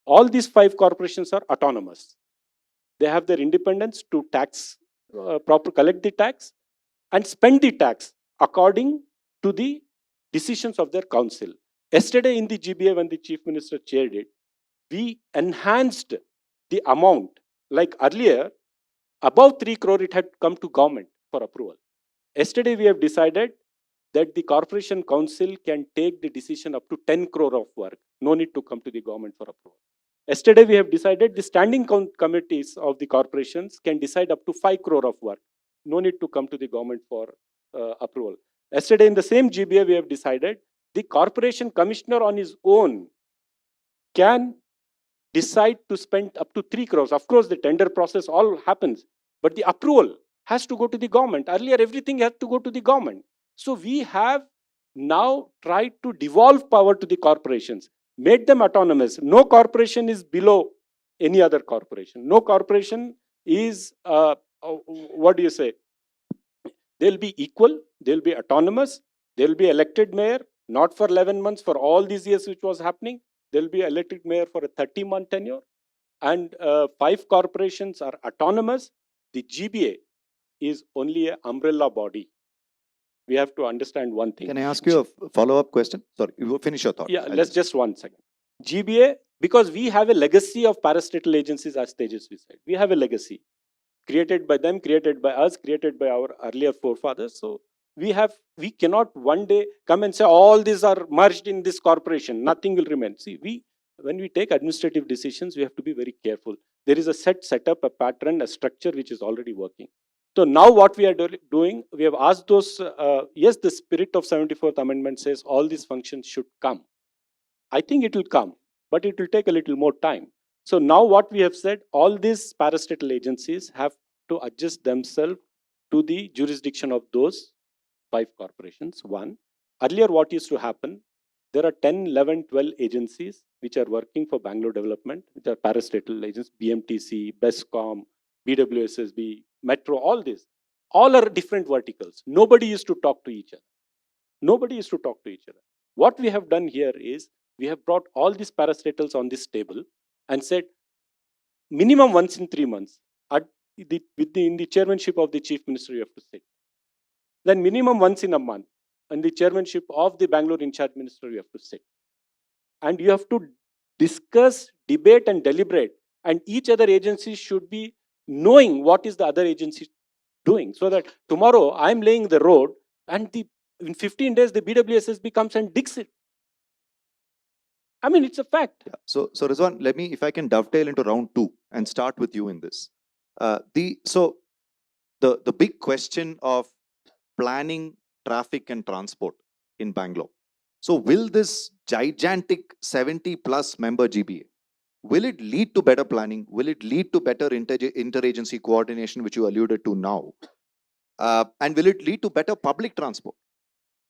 [SPEAKER 6] All these 5 corporations are autonomous. They have their independence to tax, collect the tax and spend the tax according to the decisions of their council. Yesterday in the GBA, when the Chief Minister chaired it, we enhanced the amount. Like earlier, above 3 crore, it had come to government for approval. Yesterday, we have decided that the corporation council can take the decision up to 10 crore of work. No need to come to the government for approval. Yesterday, we have decided the standing committees of the corporations can decide up to 5 crore of work. No need to come to the government for approval. Yesterday, in the same GBA, we have decided the corporation commissioner on his own can decide to spend up to 3 crores. Of course, the tender process all happens, but the approval has to go to the government. Earlier, everything had to go to the government. So we have now tried to devolve power to the corporations, made them autonomous. No corporation is below any other corporation. No corporation is, what do you say? They'll be equal, they'll be autonomous, they'll be elected mayor, not for 11 months, for all these years which was happening. They'll be elected mayor for a 30-month tenure. And 5 corporations are autonomous. The GBA is only an umbrella body. We have to understand one thing.
[SPEAKER 3] Can I ask you a follow-up question? Sorry, you finish your thought.
[SPEAKER 6] Yeah, let's just 1 second. GBA, because we have a legacy of parastatal agencies, as Tejasvi said. We have a legacy created by them, created by us, created by our earlier forefathers. So we cannot one day come and say all these are merged in this corporation. Nothing will remain. See, when we take administrative decisions, we have to be very careful. There is a setup, a pattern, a structure which is already working. So now what we are doing, we have asked those, yes, the spirit of 74th Amendment says all these functions should come. I think it will come, but it will take a little more time. So now what we have said, all these parastatal agencies have to adjust themselves to the jurisdiction of those 5 corporations. 1. Earlier what used to happen, there are 10, 11, 12 agencies which are working for Bangalore development, which are parastatal agencies, BMTC, BESCOM, BWSSB, Metro, all this. All are different verticals. Nobody used to talk to each other. Nobody used to talk to each other. What we have done here is, we have brought all these parastatals on this table and said, minimum once in 3 months, in the chairmanship of the Chief Minister, you have to sit. Then minimum once in a month, in the chairmanship of the Bangalore in charge minister, you have to sit. And you have to discuss, debate, and deliberate. And each other agency should be knowing what is the other agency doing, so that tomorrow I'm laying the road, and in 15 days the BWSSB comes and digs it. I mean, it's a fact.
[SPEAKER 3] Yeah. So Rizwan, let me, if I can dovetail into round two and start with you in this. The big question of planning, traffic, and transport in Bangalore. So, will this gigantic 70 plus member GBA, will it lead to better planning? Will it lead to better interagency coordination, which you alluded to now? And will it lead to better public transport?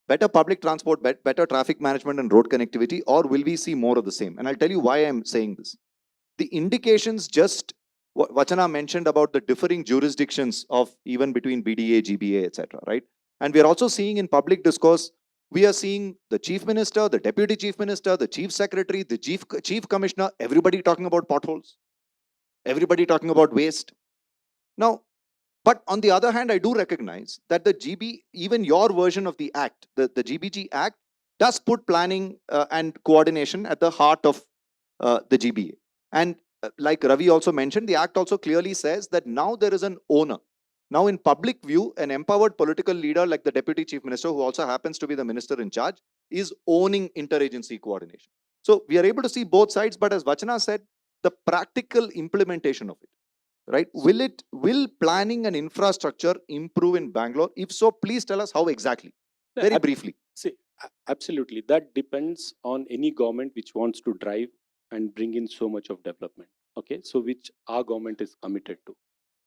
[SPEAKER 3] Better public transport, better traffic management and road connectivity, or will we see more of the same? And I'll tell you why I'm saying this. The indications just what Vachana mentioned about the differing jurisdictions of even between BDA, GBA, etc. Right? And we are also seeing in public discourse, we are seeing the chief minister, the deputy chief minister, the chief secretary, the chief commissioner, everybody talking about potholes, everybody talking about waste. Now, but on the other hand, I do recognize that the GB, even your version of the act, the GBG Act, does put planning and coordination at the heart of the GBA. And like Ravi also mentioned, the Act also clearly says that now there is an owner. Now, in public view, an empowered political leader like the Deputy Chief Minister, who also happens to be the minister in charge, is owning interagency coordination. So we are able to see both sides, but as Vachana said, the practical implementation of it, right? Will planning and infrastructure improve in Bangalore? If so, please tell us how exactly, very briefly.
[SPEAKER 6] See, absolutely. That depends on any government which wants to drive and bring in so much of development. Okay, so which our government is committed to.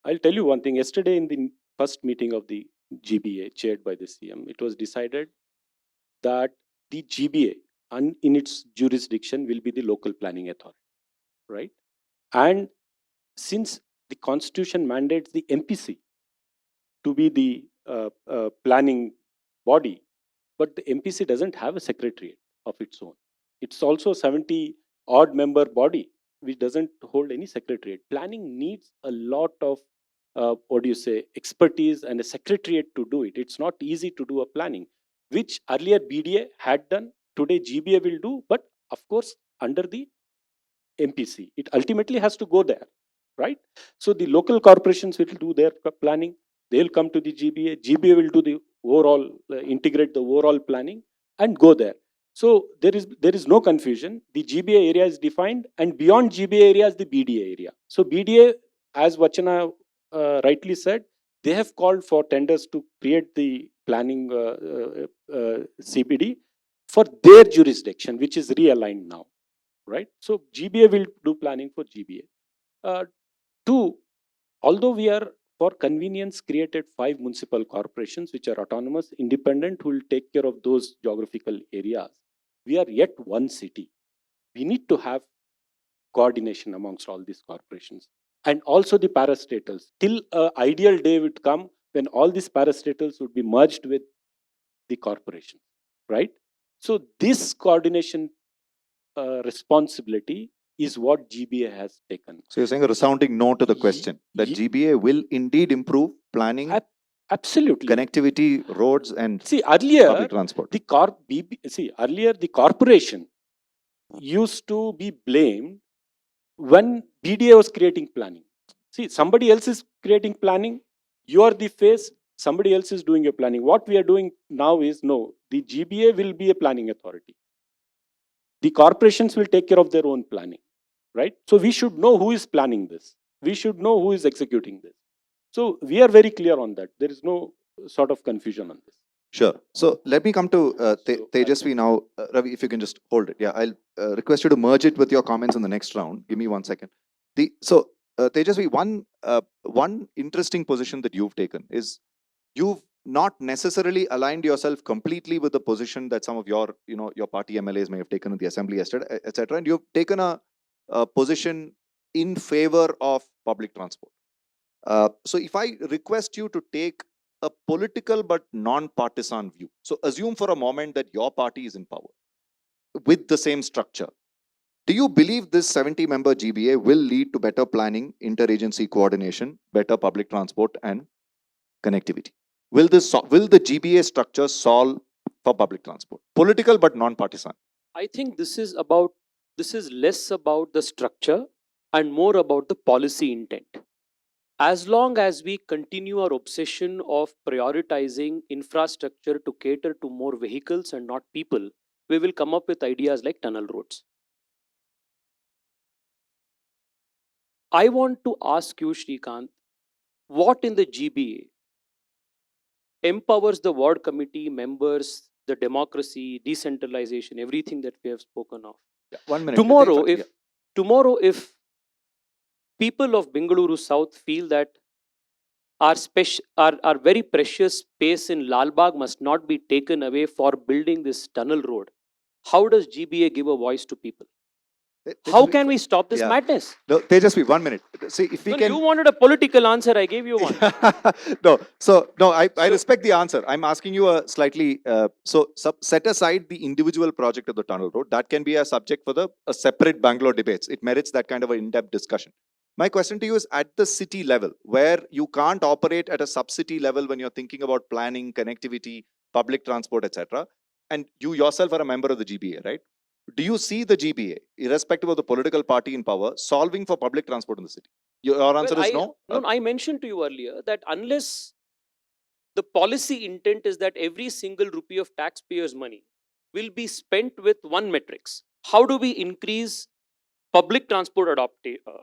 [SPEAKER 6] I'll tell you one thing. Yesterday, in the first meeting of the GBA, chaired by the CM, it was decided that the GBA, in its jurisdiction, will be the local planning authority, right? And since the Constitution mandates the MPC to be the planning body, but the MPC doesn't have a secretariat of its own. It's also a 70 odd member body which doesn't hold any secretariat. Planning needs a lot of expertise and a secretariat to do it. It's not easy to do a planning, which earlier BDA had done. Today GBA will do, but of course under the MPC. It ultimately has to go there, right? So the local corporations will do their planning. They'll come to the GBA. GBA will do the overall, integrate the overall planning and go there. So there is no confusion. The GBA area is defined, and beyond GBA area is the BDA area. So BDA, as Vachana rightly said, they have called for tenders to create the planning CBD for their jurisdiction, which is realigned now, right? So GBA will do planning for GBA. Two, although we are for convenience created 5 municipal corporations which are autonomous, independent, who will take care of those geographical areas, we are yet one city. We need to have coordination amongst all these corporations. And also the parastatals. Till an ideal day would come when all these parastatals would be merged with the corporation, right? So this coordination responsibility is what GBA has taken.
[SPEAKER 3] So you're saying a resounding no to the question that GBA will indeed improve planning,
[SPEAKER 6] absolutely,
[SPEAKER 3] connectivity, roads, and
[SPEAKER 6] earlier
[SPEAKER 3] public transport.
[SPEAKER 6] Earlier the corporation used to be blamed when BDA was creating planning. See, somebody else is creating planning. You are the face. Somebody else is doing your planning. What we are doing now is, no, the GBA will be a planning authority. The corporations will take care of their own planning, right? So we should know who is planning this. We should know who is executing this. So we are very clear on that. There is no sort of confusion on this.
[SPEAKER 3] Sure. So let me come to Tejasvi now. Ravi, if you can just hold it. Yeah, I'll request you to merge it with your comments in the next round. Give me 1 second. Tejasvi, one interesting position that you've taken is you've not necessarily aligned yourself completely with the position that some of your party MLAs may have taken in the assembly yesterday, etc. And you've taken a position in favor of public transport. So if I request you to take a political but non-partisan view. So assume for a moment that your party is in power with the same structure. Do you believe this 70-member GBA will lead to better planning, interagency coordination, better public transport and connectivity? Will the GBA structure solve for public transport? Political but non-partisan.
[SPEAKER 4] I think this is less about the structure and more about the policy intent. As long as we continue our obsession of prioritizing infrastructure to cater to more vehicles and not people, we will come up with ideas like tunnel roads. I want to ask you, Srikanth, what in the GBA empowers the ward committee members, the democracy, decentralization, everything that we have spoken of?
[SPEAKER 3] Yeah, 1 minute.
[SPEAKER 4] Tomorrow,
[SPEAKER 3] Yeah.
[SPEAKER 4] if tomorrow, if people of Bengaluru South feel that our very precious space in Lalbagh must not be taken away for building this tunnel road, how does GBA give a voice to people? How can we stop this
[SPEAKER 3] Yeah.
[SPEAKER 4] madness?
[SPEAKER 3] No, Tejasvi, 1 minute. See, if we
[SPEAKER 4] No,
[SPEAKER 3] can.
[SPEAKER 4] you wanted a political answer, I gave you one.
[SPEAKER 3] No, I respect the answer. I'm asking you a slightly, set aside the individual project of the tunnel road. That can be a subject for a separate Bangalore debates. It merits that kind of an in-depth discussion. My question to you is at the city level, where you can't operate at a sub-city level when you're thinking about planning, connectivity, public transport, etc. And you yourself are a member of the GBA, right? Do you see the GBA, irrespective of the political party in power, solving for public transport in the city? Your answer is no?
[SPEAKER 4] No, I mentioned to you earlier that unless the policy intent is that every single rupee of taxpayers' money will be spent with one metrics. How do we increase public transport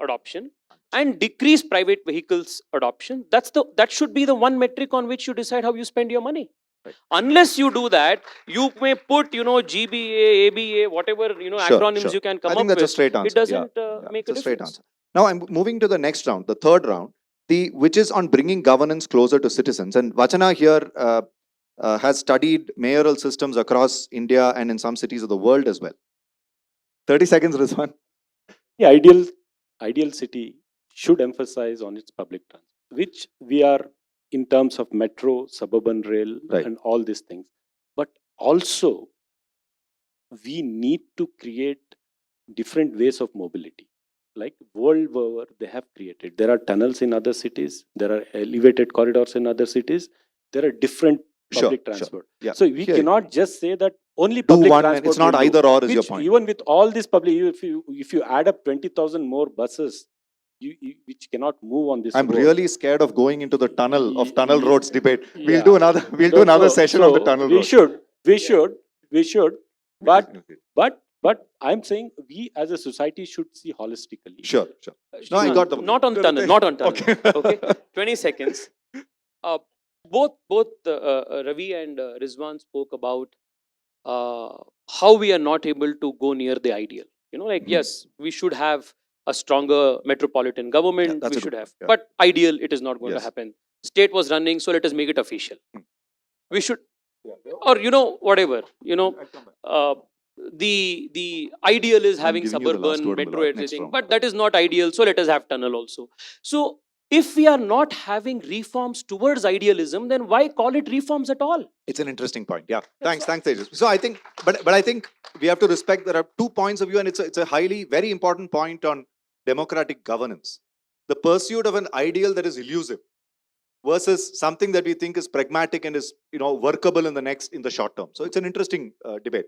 [SPEAKER 4] adoption and decrease private vehicles adoption? That should be the one metric on which you decide how you spend your money.
[SPEAKER 3] Right.
[SPEAKER 4] Unless you do that, you may put, GBA, ABA, whatever,
[SPEAKER 3] Sure,
[SPEAKER 4] acronyms
[SPEAKER 3] sure.
[SPEAKER 4] you can come
[SPEAKER 3] I
[SPEAKER 4] up
[SPEAKER 3] think that's a
[SPEAKER 4] with.
[SPEAKER 3] straight answer.
[SPEAKER 4] It doesn't
[SPEAKER 3] Yeah,
[SPEAKER 4] make
[SPEAKER 3] it's
[SPEAKER 4] a
[SPEAKER 3] a straight
[SPEAKER 4] difference.
[SPEAKER 3] answer. Now I'm moving to the next round, the third round, which is on bringing governance closer to citizens. And Vachana here has studied mayoral systems across India and in some cities of the world as well. 30 seconds, Rizwan.
[SPEAKER 6] Yeah, ideal city should emphasize on its public transport, which we are in terms of metro, suburban rail,
[SPEAKER 3] Right.
[SPEAKER 6] and all these things. But also, we need to create different ways of mobility. Like world over, they have created. There are tunnels in other cities. There are elevated corridors in other cities. There are different public transport.
[SPEAKER 3] Yeah.
[SPEAKER 6] So we
[SPEAKER 3] Here.
[SPEAKER 6] cannot just say that only
[SPEAKER 3] Do
[SPEAKER 6] public
[SPEAKER 3] one, and
[SPEAKER 6] transport.
[SPEAKER 3] it's not
[SPEAKER 6] will do.
[SPEAKER 3] either or is your
[SPEAKER 6] Which
[SPEAKER 3] point.
[SPEAKER 6] even with all this public, if you add up 20,000 more buses, which cannot move on this.
[SPEAKER 3] I'm
[SPEAKER 6] road.
[SPEAKER 3] really scared of going into the tunnel of tunnel roads debate.
[SPEAKER 6] Yeah.
[SPEAKER 3] We'll do another session on the tunnel road.
[SPEAKER 6] We should. But I'm saying we as a society should see holistically.
[SPEAKER 3] Sure. No, I got the
[SPEAKER 4] Not on tunnel. Not on tunnel.
[SPEAKER 3] Okay.
[SPEAKER 4] Okay. 20 seconds. Both Ravi and Rizwan spoke about how we are not able to go near the ideal. Yes, we should have a stronger metropolitan government.
[SPEAKER 3] that's
[SPEAKER 4] We
[SPEAKER 3] a
[SPEAKER 4] should
[SPEAKER 3] good
[SPEAKER 4] have.
[SPEAKER 3] point. Yeah.
[SPEAKER 4] But ideal, it is not going
[SPEAKER 3] Yes.
[SPEAKER 4] to happen. State was running, so let us make it official. We should, or whatever. The ideal is having
[SPEAKER 3] giving you the last
[SPEAKER 4] suburban
[SPEAKER 3] word on the
[SPEAKER 4] metro
[SPEAKER 3] next
[SPEAKER 4] everything,
[SPEAKER 3] round.
[SPEAKER 4] but that is not ideal. So let us have tunnel also. So if we are not having reforms towards idealism, then why call it reforms at all?
[SPEAKER 3] It's an interesting point. Yeah. Thanks, Tejas. So I think, but I think we have to respect there are 2 points of view, and it's a very important point on democratic governance. The pursuit of an ideal that is elusive versus something that we think is pragmatic and is workable in the short term. So it's an interesting debate.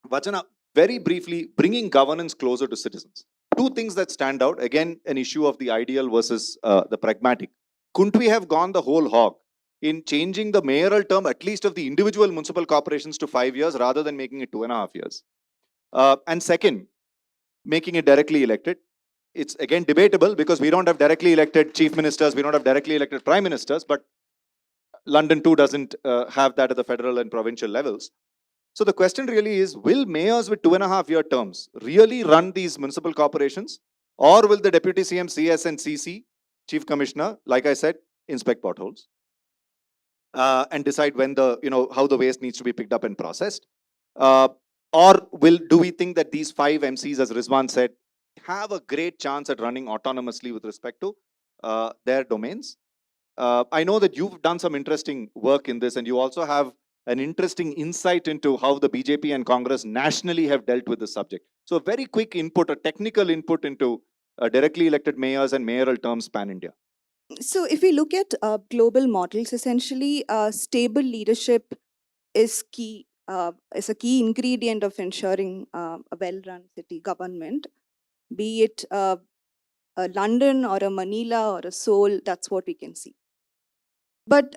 [SPEAKER 3] Vachana, very briefly, bringing governance closer to citizens. 2 things that stand out. Again, an issue of the ideal versus the pragmatic. Couldn't we have gone the whole hog in changing the mayoral term, at least of the individual municipal corporations, to 5 years rather than making it 2.5 years? And second, making it directly elected. It's again debatable because we don't have directly elected chief ministers, we don't have directly elected prime ministers, but London too doesn't have that at the federal and provincial levels. So the question really is, will mayors with 2.5-year terms really run these municipal corporations? Or will the Deputy CM, CS and CC, Chief Commissioner, like I said, inspect potholes? And decide when how the waste needs to be picked up and processed? Or do we think that these 5 MCs, as Rizwan said, have a great chance at running autonomously with respect to their domains? I know that you've done some interesting work in this, and you also have an interesting insight into how the BJP and Congress nationally have dealt with this subject. So a very quick input, a technical input into directly elected mayors and mayoral terms pan-India.
[SPEAKER 2] So if we look at global models, essentially stable leadership is key. Is a key ingredient of ensuring a well-run city government, be it a London or a Manila or a Seoul. That's what we can see. But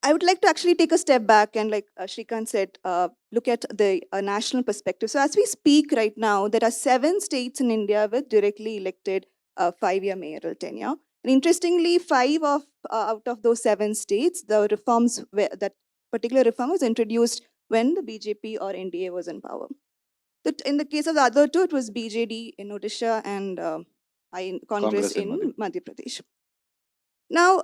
[SPEAKER 2] I would like to actually take a step back and, like Srikanth said, look at the national perspective. So as we speak right now, there are 7 states in India with directly elected a 5-year mayoral tenure. And interestingly, out of those 7 states, the reforms that particular reform was introduced when the BJP or NDA was in power. In the case of the other 2, it was BJD in Odisha and Congress in Madhya Pradesh. Now,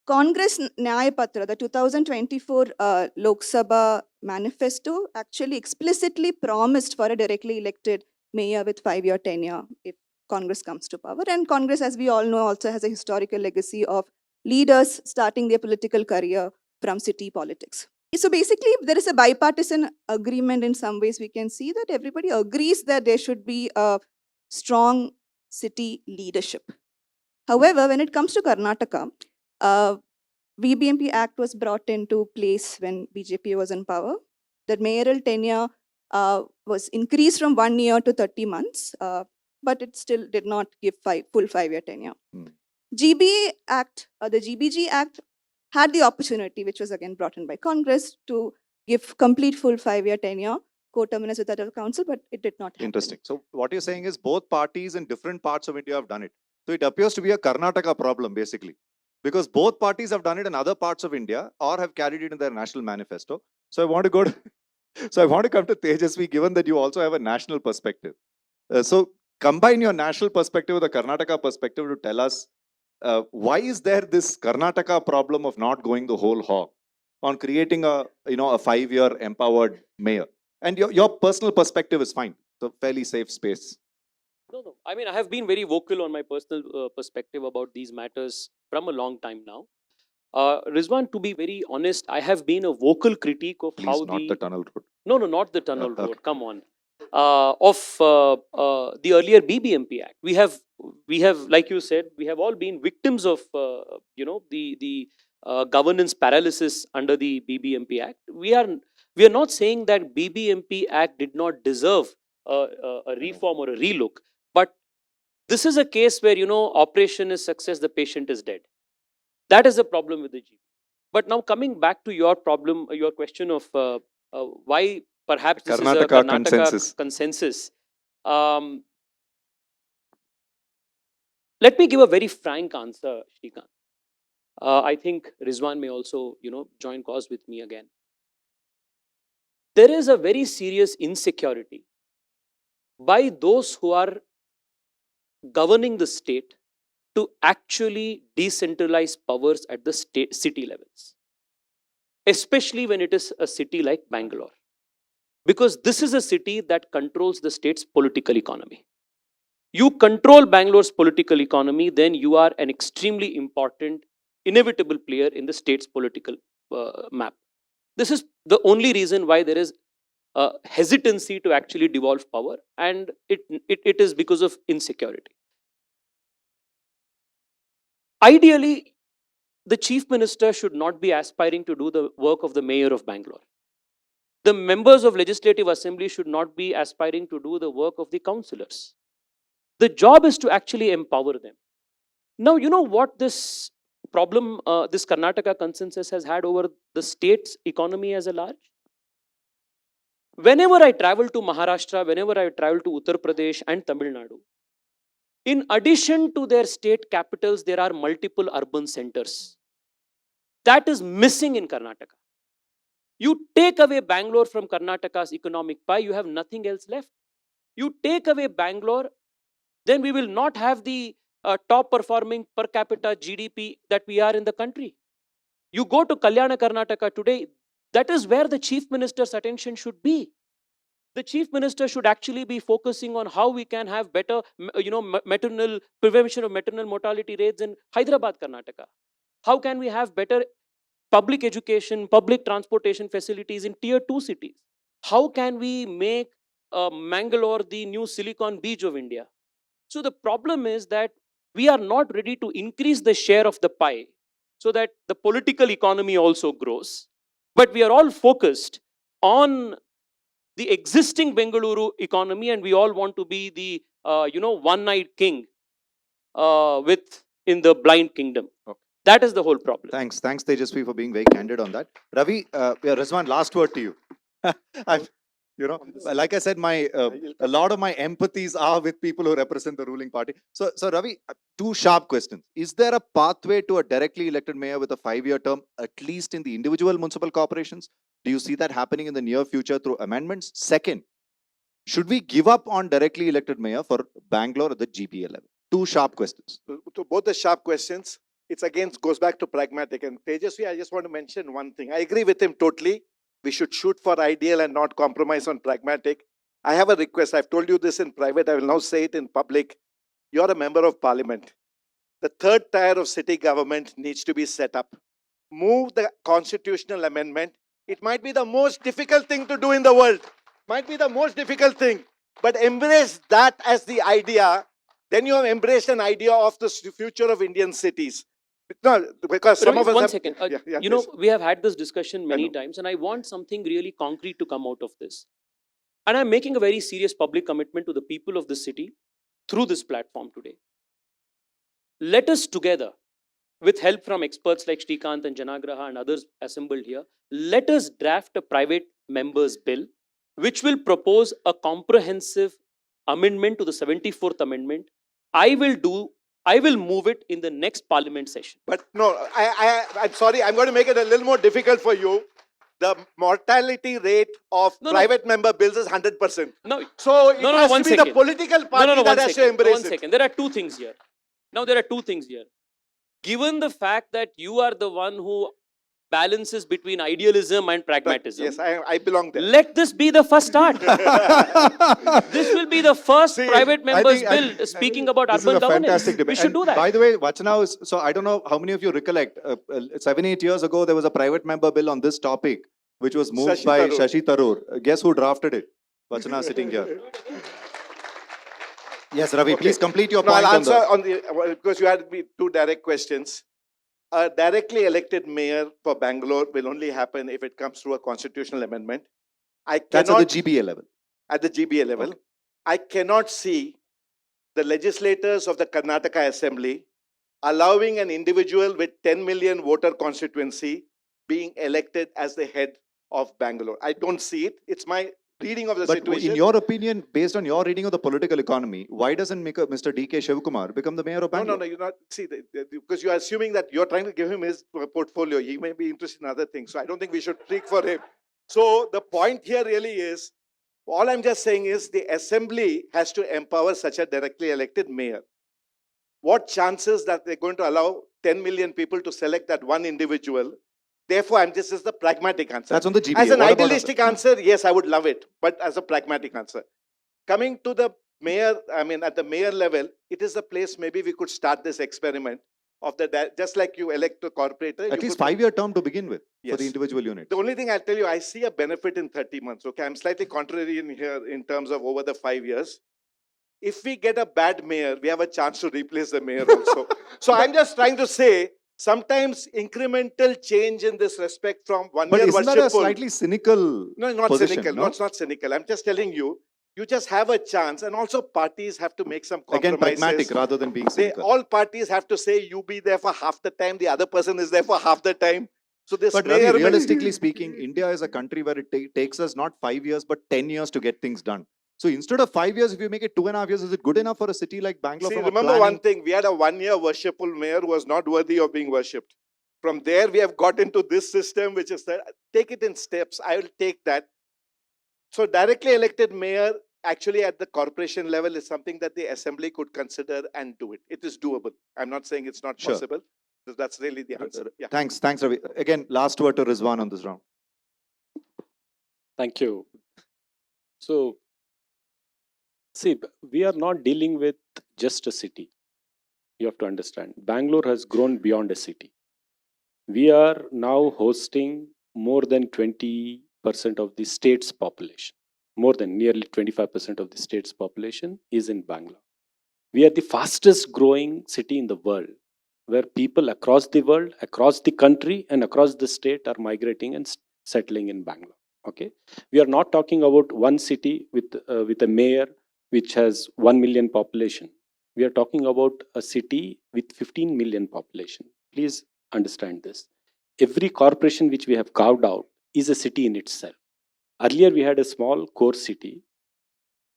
[SPEAKER 2] Congress Nyaya Patra, the 2024 Lok Sabha manifesto, actually explicitly promised for a directly elected mayor with 5-year tenure if Congress comes to power. And Congress, as we all know, also has a historical legacy of leaders starting their political career from city politics. So basically, there is a bipartisan agreement in some ways. We can see that everybody agrees that there should be a strong city leadership. However, when it comes to Karnataka, VBMP Act was brought into place when BJP was in power. The mayoral tenure was increased from 1 year to 30 months, but it still did not give full 5-year tenure. GBA Act, the GBG Act, had the opportunity, which was again brought in by Congress, to give complete full 5-year tenure, co-terminus with other council, but it did not happen.
[SPEAKER 3] Interesting. So what you're saying is both parties in different parts of India have done it. So it appears to be a Karnataka problem, basically, because both parties have done it in other parts of India or have carried it in their national manifesto. So I want to go to, so I want to come to Tejasvi, given that you also have a national perspective. So combine your national perspective with the Karnataka perspective to tell us why is there this Karnataka problem of not going the whole hog on creating a 5-year empowered mayor? And your personal perspective is fine. So fairly safe space.
[SPEAKER 4] No. I mean, I have been very vocal on my personal perspective about these matters from a long time now. Rizwan, to be very honest, I have been a vocal critique of
[SPEAKER 3] Please,
[SPEAKER 4] how
[SPEAKER 3] not the tunnel road.
[SPEAKER 4] No, not the tunnel road.
[SPEAKER 3] Okay.
[SPEAKER 4] Come on. Of the earlier BBMP Act. We have, like you said, we have all been victims of, the governance paralysis under the BBMP Act. We are not saying that BBMP Act did not deserve a reform or a relook, but this is a case where, operation is success, the patient is dead. That is the problem with the GB. But now coming back to your problem, your question of why perhaps this is a Karnataka consensus. Let me give a very frank answer, Srikanth. I think Rizwan may also, join cause with me again. There is a very serious insecurity by those who are governing the state to actually decentralize powers at the city levels, especially when it is a city like Bangalore. Because this is a city that controls the state's political economy. You control Bangalore's political economy, then you are an extremely important, inevitable player in the state's political map. This is the only reason why there is hesitancy to actually devolve power, and it is because of insecurity. Ideally, the chief minister should not be aspiring to do the work of the mayor of Bangalore. The members of legislative assembly should not be aspiring to do the work of the councillors. The job is to actually empower them. Now, you know what this problem, this Karnataka consensus has had over the state's economy as a large? Whenever I travel to Maharashtra, whenever I travel to Uttar Pradesh and Tamil Nadu, in addition to their state capitals, there are multiple urban centers. That is missing in Karnataka. You take away Bangalore from Karnataka's economic pie, you have nothing else left. You take away Bangalore, then we will not have the top performing per capita GDP that we are in the country. You go to Kalyana Karnataka today, that is where the chief minister's attention should be. The chief minister should actually be focusing on how we can have better, maternal prevention of maternal mortality rates in Hyderabad, Karnataka. How can we have better public education, public transportation facilities in tier 2 cities? How can we make Mangalore the new Silicon Beach of India? So the problem is that we are not ready to increase the share of the pie so that the political economy also grows. But we are all focused on the existing Bengaluru economy, and we all want to be the one-eyed king in the blind kingdom. Okay. That is the whole problem.
[SPEAKER 3] Thanks Tejasvi for being very candid on that. Ravi, Rizwan, last word to you. You know, like I said, a lot of my empathies are with people who represent the ruling party. So Ravi, two sharp questions. Is there a pathway to a directly elected mayor with a 5-year term, at least in the individual municipal corporations? Do you see that happening in the near future through amendments? Second, should we give up on directly elected mayor for Bangalore at the GBA level? Two sharp questions.
[SPEAKER 5] To both the sharp questions, it's again goes back to pragmatic. And Tejasvi, I just want to mention one thing. I agree with him totally. We should shoot for ideal and not compromise on pragmatic. I have a request. I've told you this in private. I will now say it in public. You're a member of parliament. The third tier of city government needs to be set up. Move the constitutional amendment. It might be the most difficult thing to do in the world. Might be the most difficult thing. But embrace that as the idea. Then you have embraced an idea of the future of Indian cities. No, because some of us
[SPEAKER 4] One
[SPEAKER 5] have,
[SPEAKER 4] second.
[SPEAKER 5] Yeah,
[SPEAKER 4] You know,
[SPEAKER 5] please.
[SPEAKER 4] we have had this discussion many
[SPEAKER 5] know.
[SPEAKER 4] times, and I want something really concrete to come out of this. And I'm making a very serious public commitment to the people of the city through this platform today. Let us together, with help from experts like Srikanth and Janaagraha and others assembled here, let us draft a private members bill which will propose a comprehensive amendment to the 74th amendment. I will move it in the next parliament session.
[SPEAKER 5] But no, I'm sorry, I'm going to make it a little more difficult for you. The mortality rate of private member bills is 100%.
[SPEAKER 4] No,
[SPEAKER 5] So it has
[SPEAKER 4] one
[SPEAKER 5] to be
[SPEAKER 4] second.
[SPEAKER 5] the political party that
[SPEAKER 4] one
[SPEAKER 5] has to
[SPEAKER 4] second.
[SPEAKER 5] embrace
[SPEAKER 4] One
[SPEAKER 5] it.
[SPEAKER 4] second. There are two things here. Now, there are two things here. Given the fact that you are the one who balances between idealism and pragmatism,
[SPEAKER 5] Yes, I belong there.
[SPEAKER 4] let this be the first start. This will be the first private members bill speaking about
[SPEAKER 3] This
[SPEAKER 4] urban
[SPEAKER 3] is a
[SPEAKER 4] governance.
[SPEAKER 3] fantastic debate.
[SPEAKER 4] We should
[SPEAKER 3] And
[SPEAKER 4] do that.
[SPEAKER 3] By the way, Vachana is, so I don't know how many of you recollect, 7-8 years ago, there was a private member bill on this topic, which was moved
[SPEAKER 5] Shashi
[SPEAKER 3] by
[SPEAKER 5] Tharoor.
[SPEAKER 3] Shashi Tharoor. Guess who drafted it? Vachana sitting here. Yes, Ravi, please complete your
[SPEAKER 5] No,
[SPEAKER 3] point.
[SPEAKER 5] I'll answer because you had me two direct questions. A directly elected mayor for Bangalore will only happen if it comes through a constitutional amendment. I
[SPEAKER 3] That's
[SPEAKER 5] cannot,
[SPEAKER 3] at the GBA level.
[SPEAKER 5] at the GBA level.
[SPEAKER 3] Okay.
[SPEAKER 5] I cannot see the legislators of the Karnataka Assembly allowing an individual with 10 million voter constituency being elected as the head of Bangalore. I don't see it. It's my reading of the
[SPEAKER 3] But
[SPEAKER 5] situation.
[SPEAKER 3] in your opinion, based on your reading of the political economy, why doesn't Mr. D.K. Shivkumar become the mayor of Bangalore?
[SPEAKER 5] No, you're not. See, because you're assuming that you're trying to give him his portfolio. He may be interested in other things. So I don't think we should speak for him. So the point here really is, all I'm just saying is the assembly has to empower such a directly elected mayor. What chances that they're going to allow 10 million people to select that one individual? Therefore, this is the pragmatic answer.
[SPEAKER 3] That's on the GBA.
[SPEAKER 5] As an
[SPEAKER 3] What about
[SPEAKER 5] idealistic answer, yes, I would love it. But as a pragmatic answer. Coming to the mayor, at the mayor level, it is a place maybe we could start this experiment of the, just like you elect a corporator.
[SPEAKER 3] At least 5-year term to begin with for the
[SPEAKER 5] Yes.
[SPEAKER 3] individual unit.
[SPEAKER 5] The only thing I'll tell you, I see a benefit in 30 months. Okay, I'm slightly contrary in here in terms of over the 5 years. If we get a bad mayor, we have a chance to replace the mayor also. So I'm just trying to say, sometimes incremental change in this respect from 1
[SPEAKER 3] But
[SPEAKER 5] year
[SPEAKER 3] isn't that a slightly cynical
[SPEAKER 5] No, not
[SPEAKER 3] position,
[SPEAKER 5] cynical.
[SPEAKER 3] no?
[SPEAKER 5] No, it's not cynical. I'm just telling you, you just have a chance, and also parties have to make some compromises.
[SPEAKER 3] Again, pragmatic rather than being cynical.
[SPEAKER 5] All parties have to say, you be there for half the time, the other person is there for half the time. So this
[SPEAKER 3] But
[SPEAKER 5] mayor
[SPEAKER 3] Ravi, realistically speaking, India is a country where it takes us not 5 years, but 10 years to get things done. So instead of 5 years, if you make it 2.5 years, is it good enough for a city like Bangalore?
[SPEAKER 5] See,
[SPEAKER 3] from
[SPEAKER 5] remember
[SPEAKER 3] a
[SPEAKER 5] one thing, we had a 1-year worshipful mayor who was not worthy of being worshipped. From there, we have got into this system, which is that, take it in steps. I will take that. So directly elected mayor, actually at the corporation level, is something that the assembly could consider and do it. It is doable. I'm not saying it's not possible. That's really the answer. Yeah.
[SPEAKER 3] Thanks, Ravi. Again, last word to Rizwan on this round.
[SPEAKER 6] Thank you. So, see, we are not dealing with just a city. You have to understand. Bangalore has grown beyond a city. We are now hosting more than 20% of the state's population. More than nearly 25% of the state's population is in Bangalore. We are the fastest growing city in the world, where people across the world, across the country, and across the state are migrating and settling in Bangalore. Okay, we are not talking about one city with a mayor which has 1 million population. We are talking about a city with 15 million population. Please understand this. Every corporation which we have carved out is a city in itself. Earlier, we had a small core city.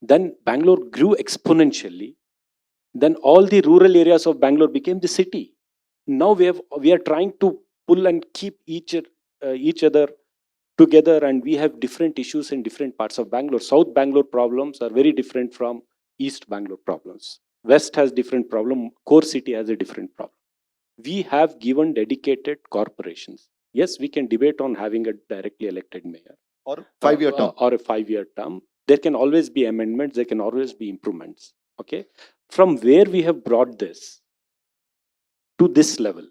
[SPEAKER 6] Then Bangalore grew exponentially. Then all the rural areas of Bangalore became the city. Now we are trying to pull and keep each other together, and we have different issues in different parts of Bangalore. South Bangalore problems are very different from East Bangalore problems. West has different problem. Core city has a different problem. We have given dedicated corporations. Yes, we can debate on having a directly elected mayor.
[SPEAKER 3] Or 5-year term.
[SPEAKER 6] Or a 5-year term. There can always be amendments. There can always be improvements. Okay. From where we have brought this to this level,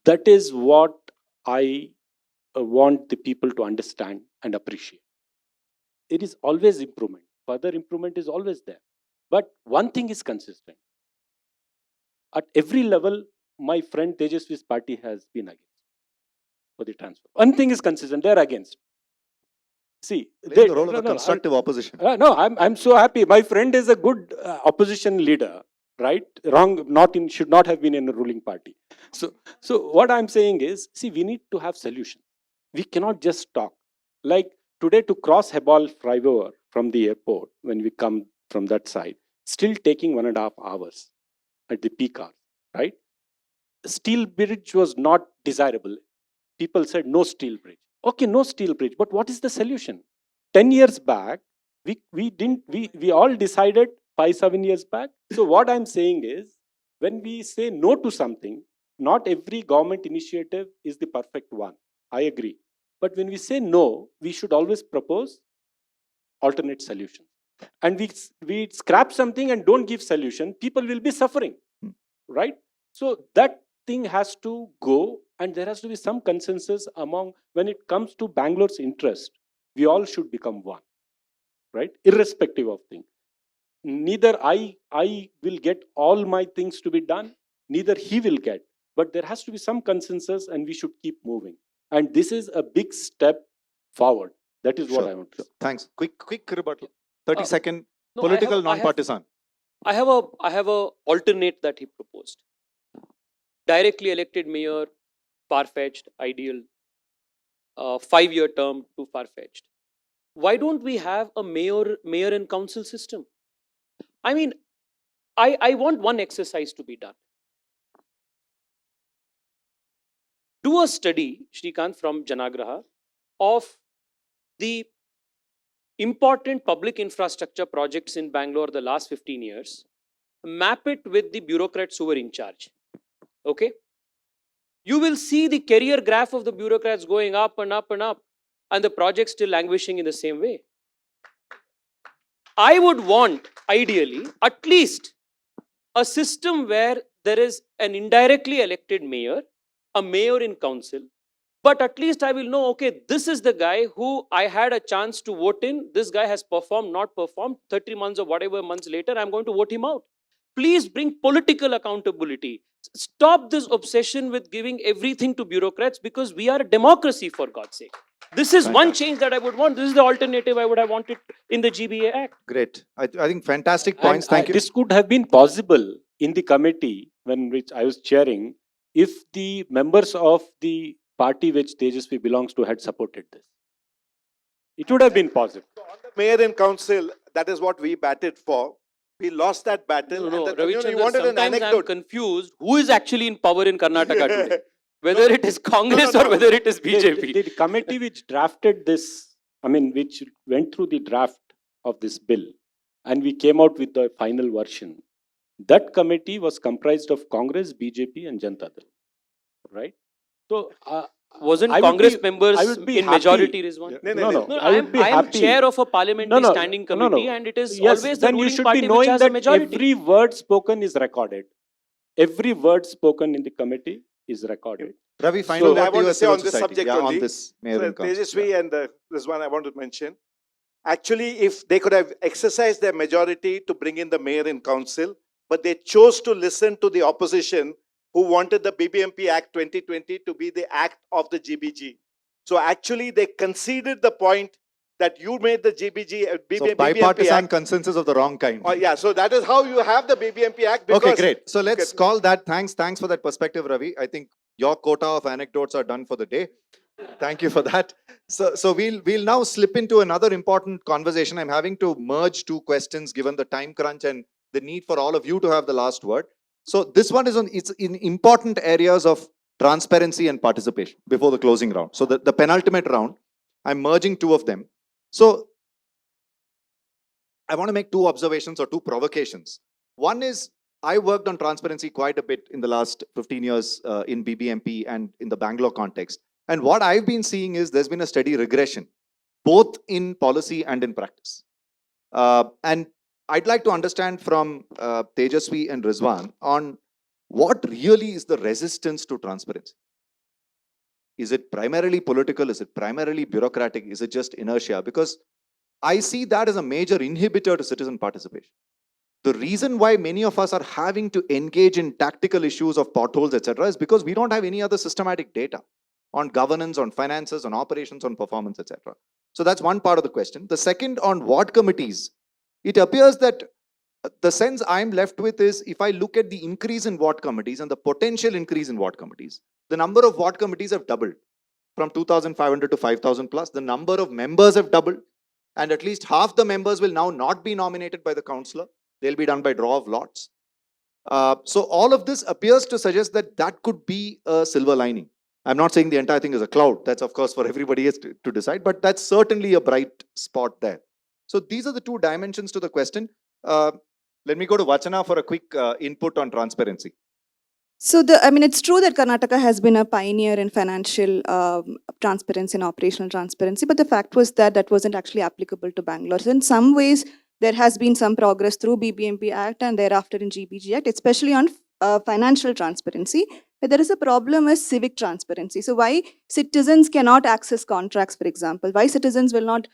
[SPEAKER 6] that is what I want the people to understand and appreciate. It is always improvement. Further improvement is always there. But one thing is consistent. At every level, my friend Tejasvi's party has been against for the transfer. One thing is consistent, they're against. See,
[SPEAKER 3] Playing the role of a constructive opposition.
[SPEAKER 6] No, I'm so happy. My friend is a good opposition leader, right? Wrong, should not have been in a ruling party. So what I'm saying is, see, we need to have solutions. We cannot just talk. Like today, to cross Hebal flyover from the airport, when we come from that side, still taking 1.5 hours at the peak hour, right? Steel bridge was not desirable. People said no steel bridge. Okay, no steel bridge, but what is the solution? 10 years back, we all decided 5-7 years back. So what I'm saying is, when we say no to something, not every government initiative is the perfect one. I agree. But when we say no, we should always propose alternate solutions. And we scrap something and don't give solution, people will be suffering, right? So that thing has to go, and there has to be some consensus among, when it comes to Bangalore's interest, we all should become one, right? Irrespective of things. Neither I will get all my things to be done, neither he will get, but there has to be some consensus and we should keep moving. And this is a big step forward. That is what I want to say.
[SPEAKER 3] Thanks. Quick rebuttal. 30-second.
[SPEAKER 4] No,
[SPEAKER 3] Political, non-partisan.
[SPEAKER 4] I have a alternate that he proposed. Directly elected mayor, far-fetched, ideal. 5-year term, too far-fetched. Why don't we have a mayor and council system? I mean, I want one exercise to be done. Do a study, Srikanth, from Janaagraha, of the important public infrastructure projects in Bangalore the last 15 years. Map it with the bureaucrats who were in charge. Okay? You will see the career graph of the bureaucrats going up and up and up, and the projects still languishing in the same way. I would want, ideally, at least a system where there is an indirectly elected mayor, a mayor in council, but at least I will know, okay, this is the guy who I had a chance to vote in. This guy has performed, not performed. 30 months or whatever months later, I'm going to vote him out. Please bring political accountability. Stop this obsession with giving everything to bureaucrats, because we are a democracy, for God's sake. This is one change that I would want. This is the alternative I would have wanted in the GBA Act.
[SPEAKER 3] Great. I think fantastic points. Thank you.
[SPEAKER 6] This could have been possible in the committee which I was chairing if the members of the party which Tejasvi belongs to had supported this. It would have been possible.
[SPEAKER 5] So on the mayor and council, that is what we batted for. We lost that battle.
[SPEAKER 4] No,
[SPEAKER 5] and
[SPEAKER 4] Ravichandar,
[SPEAKER 5] you wanted an
[SPEAKER 4] sometimes I'm
[SPEAKER 5] anecdote.
[SPEAKER 4] confused. Who is actually in power in Karnataka today? Whether it is Congress or whether it is BJP.
[SPEAKER 6] The committee which drafted this, which went through the draft of this bill, and we came out with the final version, that committee was comprised of Congress, BJP and Janata Dal, right? So,
[SPEAKER 4] wasn't Congress members in majority, Rizwan?
[SPEAKER 5] Yeah.
[SPEAKER 4] No, I am chair of a parliamentary standing committee, and it is always the ruling party which has a majority.
[SPEAKER 6] Every word spoken is recorded. Every word spoken in the committee is recorded.
[SPEAKER 3] Ravi, final
[SPEAKER 5] I want to say on this
[SPEAKER 3] society.
[SPEAKER 5] subject
[SPEAKER 3] On
[SPEAKER 5] only,
[SPEAKER 3] this mayor and council.
[SPEAKER 5] Tejasvi and this one I want to mention. Actually, if they could have exercised their majority to bring in the mayor and council, but they chose to listen to the opposition who wanted the BBMP Act 2020 to be the act of the GBG. So actually, they conceded the point that you made the
[SPEAKER 3] So bipartisan consensus of the wrong kind.
[SPEAKER 5] Oh, yeah, so that is how you have the BBMP Act.
[SPEAKER 3] Okay, great. So let's call that. Thanks for that perspective, Ravi. I think your quota of anecdotes are done for the day. Thank you for that. So we'll now slip into another important conversation. I'm having to merge two questions given the time crunch and the need for all of you to have the last word. So this one is on it's in important areas of transparency and participation before the closing round. So the penultimate round, I'm merging two of them. So I want to make two observations or two provocations. One is I worked on transparency quite a bit in the last 15 years in BBMP and in the Bangalore context. And what I've been seeing is there's been a steady regression, both in policy and in practice. And I'd like to understand from Tejasvi and Rizwan on what really is the resistance to transparency. Is it primarily political? Is it primarily bureaucratic? Is it just inertia? Because I see that as a major inhibitor to citizen participation. The reason why many of us are having to engage in tactical issues of potholes, etc., is because we don't have any other systematic data on governance, on finances, on operations, on performance, etc. So that's one part of the question. The second, on ward committees, it appears that the sense I'm left with is if I look at the increase in ward committees and the potential increase in ward committees, the number of ward committees have doubled from 2,500 to 5,000 plus. The number of members have doubled, and at least half the members will now not be nominated by the councillor. They'll be done by draw of lots. So all of this appears to suggest that that could be a silver lining. I'm not saying the entire thing is a cloud. That's, of course, for everybody else to decide, but that's certainly a bright spot there. So these are the two dimensions to the question. Let me go to Vachana for a quick input on transparency.
[SPEAKER 2] So, it's true that Karnataka has been a pioneer in financial transparency and operational transparency, but the fact was that that wasn't actually applicable to Bangalore. So, in some ways, there has been some progress through BBMP Act and thereafter in GBG Act, especially on financial transparency. But there is a problem with civic transparency. So, why citizens cannot access contracts, for example, why citizens will not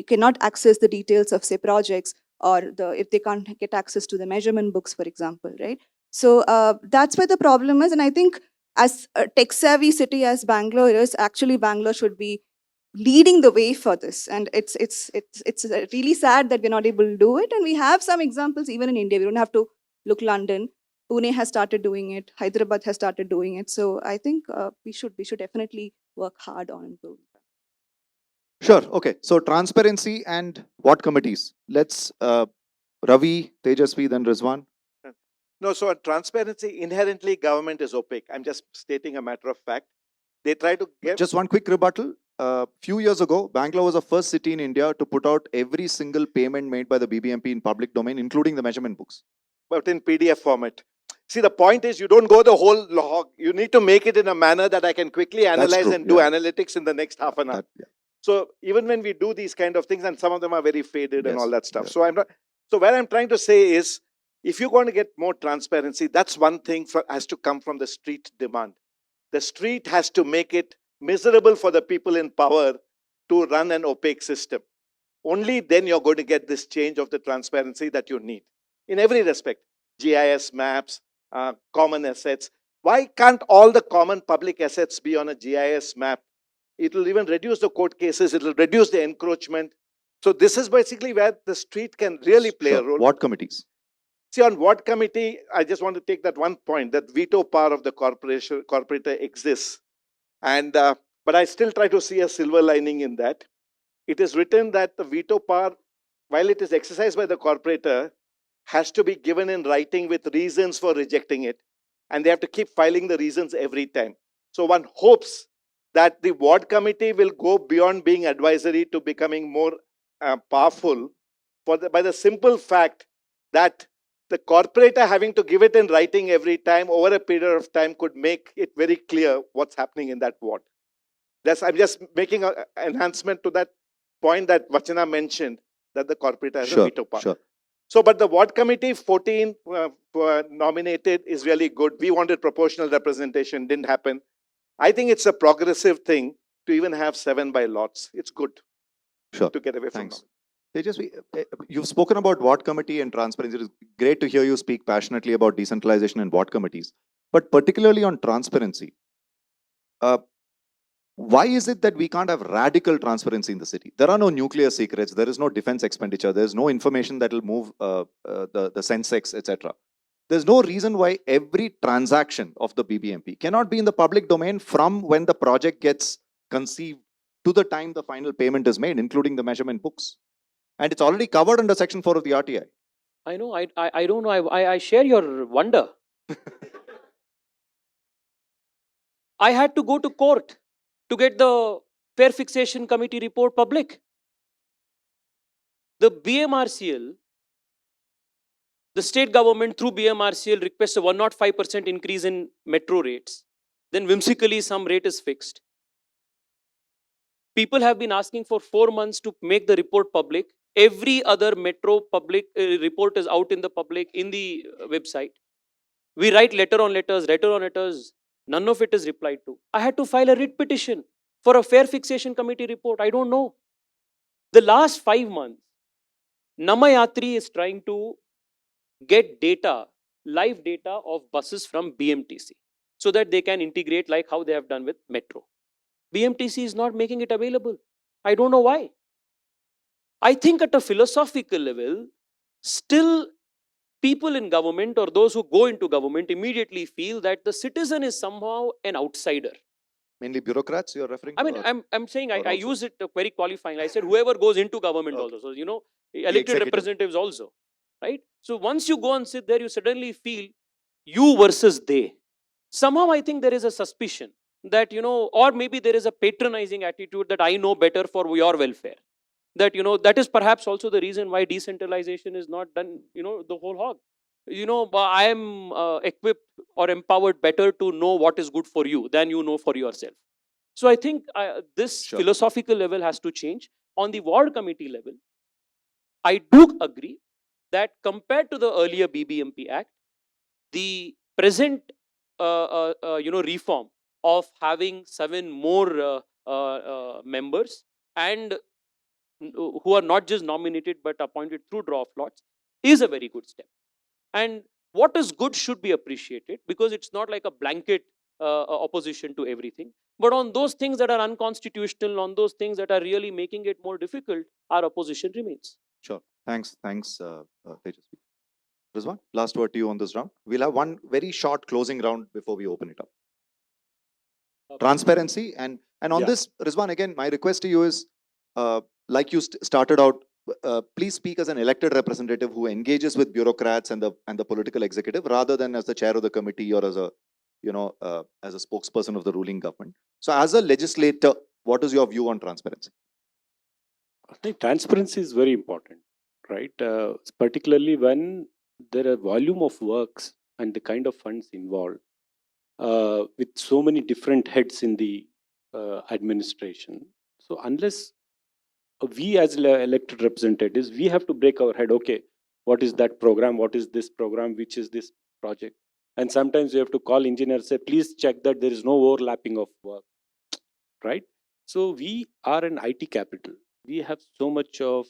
[SPEAKER 2] cannot access the details of, say, projects, or if they can't get access to the measurement books, for example, right? So that's where the problem is. And I think as a tech-savvy city as Bangalore is, actually Bangalore should be leading the way for this. And it's really sad that we're not able to do it. And we have some examples even in India. We don't have to look London. Pune has started doing it. Hyderabad has started doing it. So I think we should definitely work hard on improving that.
[SPEAKER 3] Sure. Okay. So transparency and what committees? Let's Ravi, Tejasvi, then Rizwan.
[SPEAKER 5] No, so on transparency, inherently government is opaque. I'm just stating a matter of fact. They try to get...
[SPEAKER 3] Just one quick rebuttal. Few years ago, Bangalore was the first city in India to put out every single payment made by the BBMP in public domain, including the measurement books.
[SPEAKER 5] But in PDF format. See, the point is you don't go the whole log. You need to make it in a manner that I can quickly analyze and do analytics in the next half an hour. So even when we do these kind of things, and some of them are very faded and all that stuff. So So what I'm trying to say is, if you're going to get more transparency, that's one thing has to come from the street demand. The street has to make it miserable for the people in power to run an opaque system. Only then you're going to get this change of the transparency that you need. In every respect, GIS maps, common assets. Why can't all the common public assets be on a GIS map? It will even reduce the court cases. It will reduce the encroachment. So this is basically where the street can really play a role.
[SPEAKER 3] What committees?
[SPEAKER 5] See, on ward committee, I just want to take that one point, that veto power of the corporator exists. And but I still try to see a silver lining in that. It is written that the veto power, while it is exercised by the corporator, has to be given in writing with reasons for rejecting it. And they have to keep filing the reasons every time. So one hopes that the ward committee will go beyond being advisory to becoming more powerful by the simple fact that the corporator having to give it in writing every time over a period of time could make it very clear what's happening in that ward. I'm just making an enhancement to that point that Vachana mentioned, that the corporator has a veto power. So, but the ward committee, 14 nominated is really good. We wanted proportional representation, didn't happen. I think it's a progressive thing to even have 7 by lots. It's good to get away from that.
[SPEAKER 3] Tejasvi, you've spoken about ward committee and transparency. It is great to hear you speak passionately about decentralization and ward committees. But particularly on transparency, why is it that we can't have radical transparency in the city? There are no nuclear secrets. There is no defense expenditure. There is no information that will move the Sensex, etc. There's no reason why every transaction of the BBMP cannot be in the public domain from when the project gets conceived to the time the final payment is made, including the measurement books. And it's already covered under Section 4 of the RTI.
[SPEAKER 4] I know, I don't know, I share your wonder. I had to go to court to get the Fair Fixation Committee report public. The BMRCL, the state government through BMRCL requests a 105% increase in metro rates. Then whimsically some rate is fixed. People have been asking for 4 months to make the report public. Every other metro public report is out in the public, in the website. We write letter on letters. None of it is replied to. I had to file a writ petition for a Fair Fixation Committee report. I don't know. The last 5 months, Namayatri is trying to get data, live data of buses from BMTC so that they can integrate like how they have done with Metro. BMTC is not making it available. I don't know why. I think at a philosophical level, still people in government or those who go into government immediately feel that the citizen is somehow an outsider.
[SPEAKER 3] Mainly bureaucrats you're referring to?
[SPEAKER 4] I mean, I'm saying I use it very qualifying. I said whoever goes into government also. So, you know, elected representatives also. Right? So once you go and sit there, you suddenly feel you versus they. Somehow I think there is a suspicion that, you know, or maybe there is a patronizing attitude that I know better for your welfare. That, you know, that is perhaps also the reason why decentralization is not done, you know, the whole hog. You know, I am equipped or empowered better to know what is good for you than you know for yourself. So I think this philosophical level has to change. On the ward committee level, I do agree that compared to the earlier BBMP Act, the present reform of having 7 more members and who are not just nominated but appointed through draw of lots is a very good step. And what is good should be appreciated because it's not like a blanket opposition to everything. But on those things that are unconstitutional, on those things that are really making it more difficult, our opposition remains.
[SPEAKER 3] Sure. Thanks, Tejasvi. Rizwan, last word to you on this round. We'll have one very short closing round before we open it up. Transparency and on this, Rizwan, again, my request to you is, like you started out, please speak as an elected representative who engages with bureaucrats and the political executive rather than as the chair of the committee or as a as a spokesperson of the ruling government. So as a legislator, what is your view on transparency?
[SPEAKER 6] I think transparency is very important, right? Particularly when there are volume of works and the kind of funds involved with so many different heads in the administration. So unless we as elected representatives, we have to break our head, okay, what is that program? What is this program? Which is this project? And sometimes you have to call engineers, say, please check that there is no overlapping of work, right? So we are an IT capital. We have so much of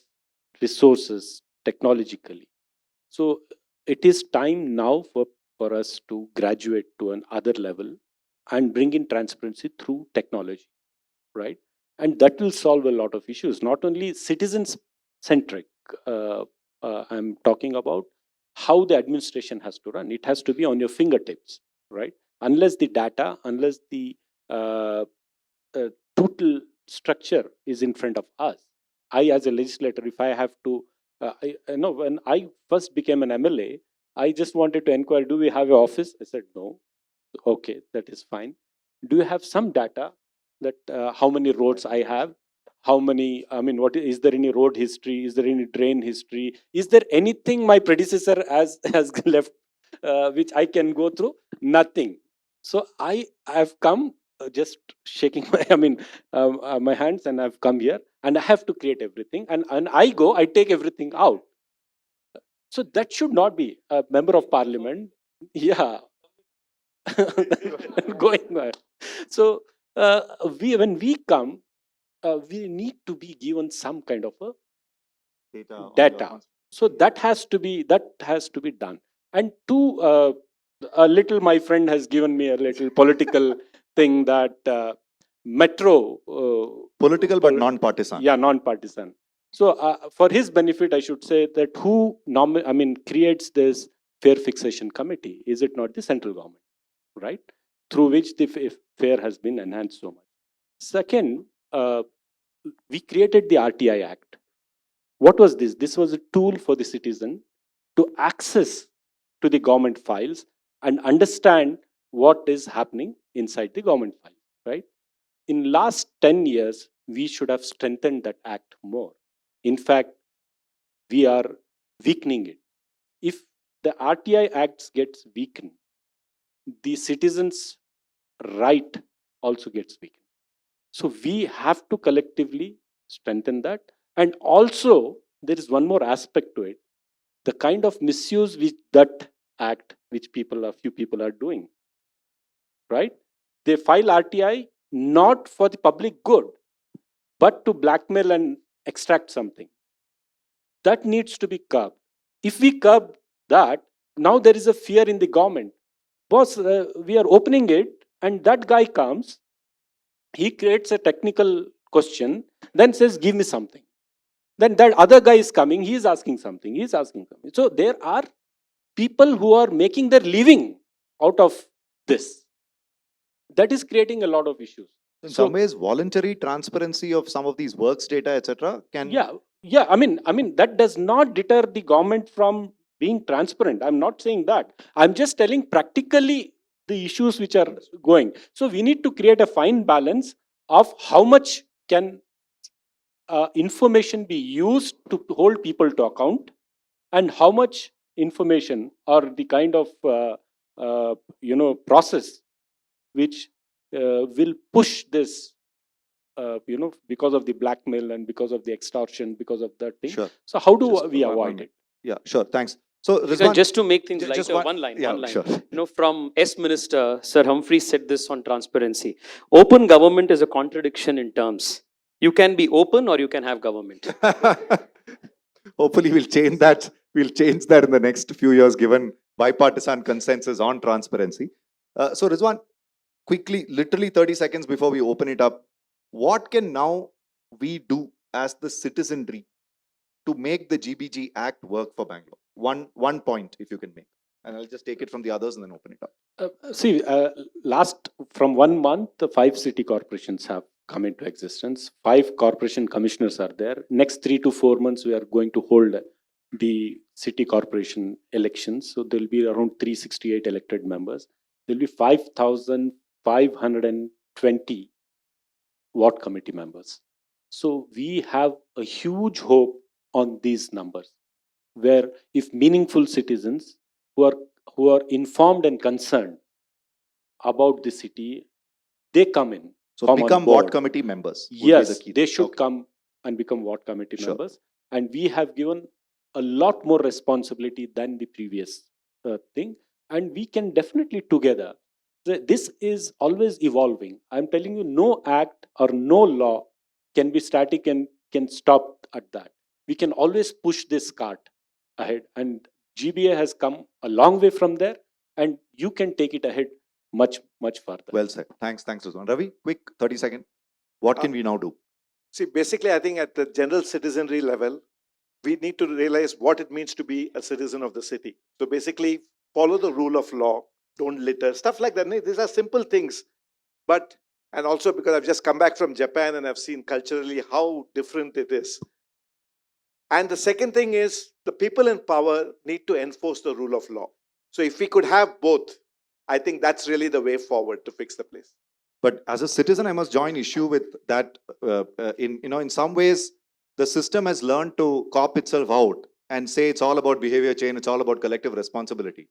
[SPEAKER 6] resources technologically. So it is time now for us to graduate to another level and bring in transparency through technology, right? And that will solve a lot of issues, not only citizen-centric. I'm talking about how the administration has to run. It has to be on your fingertips, right? Unless the data, unless the total structure is in front of us. I, as a legislator, if I have to, when I first became an MLA, I just wanted to inquire, do we have an office? I said, no. Okay, that is fine. Do you have some data that how many roads I have? How many, what is there any road history? Is there any drain history? Is there anything my predecessor has left which I can go through? Nothing. So I have come just shaking my hands, and I've come here and I have to create everything. And I take everything out. So that should not be a member of parliament. Yeah. Going on. So when we come, we need to be given some kind of a data. So that has to be done. And a little, my friend has given me a little political thing that metro.
[SPEAKER 3] Political but non-partisan.
[SPEAKER 6] Yeah, non-partisan. So for his benefit, I should say that who creates this Fair Fixation Committee? Is it not the central government, right? Through which the fare has been enhanced so much. Second, we created the RTI Act. What was this? This was a tool for the citizen to access to the government files and understand what is happening inside the government file, right? In last 10 years, we should have strengthened that act more. In fact, we are weakening it. If the RTI Acts gets weakened, the citizens' right also gets weakened. So we have to collectively strengthen that. And also, there is one more aspect to it. The kind of misuse which that act, which few people are doing, right? They file RTI not for the public good, but to blackmail and extract something. That needs to be curbed. If we curb that, now there is a fear in the government. Boss, we are opening it, and that guy comes, he creates a technical question, then says, give me something. Then that other guy is coming, he is asking something, he is asking something. So there are people who are making their living out of this. That is creating a lot of issues.
[SPEAKER 3] In
[SPEAKER 6] So-
[SPEAKER 3] some ways, voluntary transparency of some of these works data, etc., can
[SPEAKER 6] Yeah. I mean, that does not deter the government from being transparent. I'm not saying that. I'm just telling practically the issues which are going. So we need to create a fine balance of how much can information be used to hold people to account, and how much information or the kind of process which will push this because of the blackmail and because of the extortion, because of that thing.
[SPEAKER 3] Sure.
[SPEAKER 6] So how do
[SPEAKER 3] Just
[SPEAKER 6] we
[SPEAKER 3] one
[SPEAKER 6] avoid
[SPEAKER 3] minute.
[SPEAKER 6] it?
[SPEAKER 3] Yeah, sure. Thanks. So,
[SPEAKER 4] Srikanth,
[SPEAKER 3] Rizwan,
[SPEAKER 4] just to make things
[SPEAKER 3] just
[SPEAKER 4] lighter, one line.
[SPEAKER 3] Sure.
[SPEAKER 4] From S Minister, Sir Humphrey said this on transparency. Open government is a contradiction in terms. You can be open or you can have government.
[SPEAKER 3] Hopefully, we'll change that. We'll change that in the next few years, given bipartisan consensus on transparency. So, Rizwan, quickly, literally 30 seconds before we open it up, what can now we do as the citizenry to make the GBG Act work for Bangalore? One point, if you can make, and I'll just take it from the others and then open it up.
[SPEAKER 6] Last from 1 month, the 5 city corporations have come into existence. 5 corporation commissioners are there. Next 3 to 4 months, we are going to hold the city corporation elections. So there will be around 368 elected members. There will be 5,520 ward committee members. So we have a huge hope on these numbers, where if meaningful citizens who are informed and concerned about the city, they come in.
[SPEAKER 3] So
[SPEAKER 6] come on
[SPEAKER 3] become
[SPEAKER 6] board.
[SPEAKER 3] ward committee members. would be
[SPEAKER 6] Yes,
[SPEAKER 3] the key.
[SPEAKER 6] they should
[SPEAKER 3] Okay.
[SPEAKER 6] come and become ward committee
[SPEAKER 3] Sure.
[SPEAKER 6] members. And we have given a lot more responsibility than the previous thing. And we can definitely together. This is always evolving. I'm telling you, no act or no law can be static and can stop at that. We can always push this cart ahead. And GBA has come a long way from there. And you can take it ahead much, much further.
[SPEAKER 3] Well said. Thanks, Rizwan. Ravi, quick 30 seconds. What can we now do?
[SPEAKER 5] See, basically, I think at the general citizenry level, we need to realize what it means to be a citizen of the city. So basically, follow the rule of law, don't litter, stuff like that. These are simple things. But, and also because I've just come back from Japan and I've seen culturally how different it is. And the second thing is the people in power need to enforce the rule of law. So if we could have both, I think that's really the way forward to fix the place.
[SPEAKER 3] But as a citizen, I must join issue with that. In some ways, the system has learned to cop itself out and say it's all about behavior change, it's all about collective responsibility.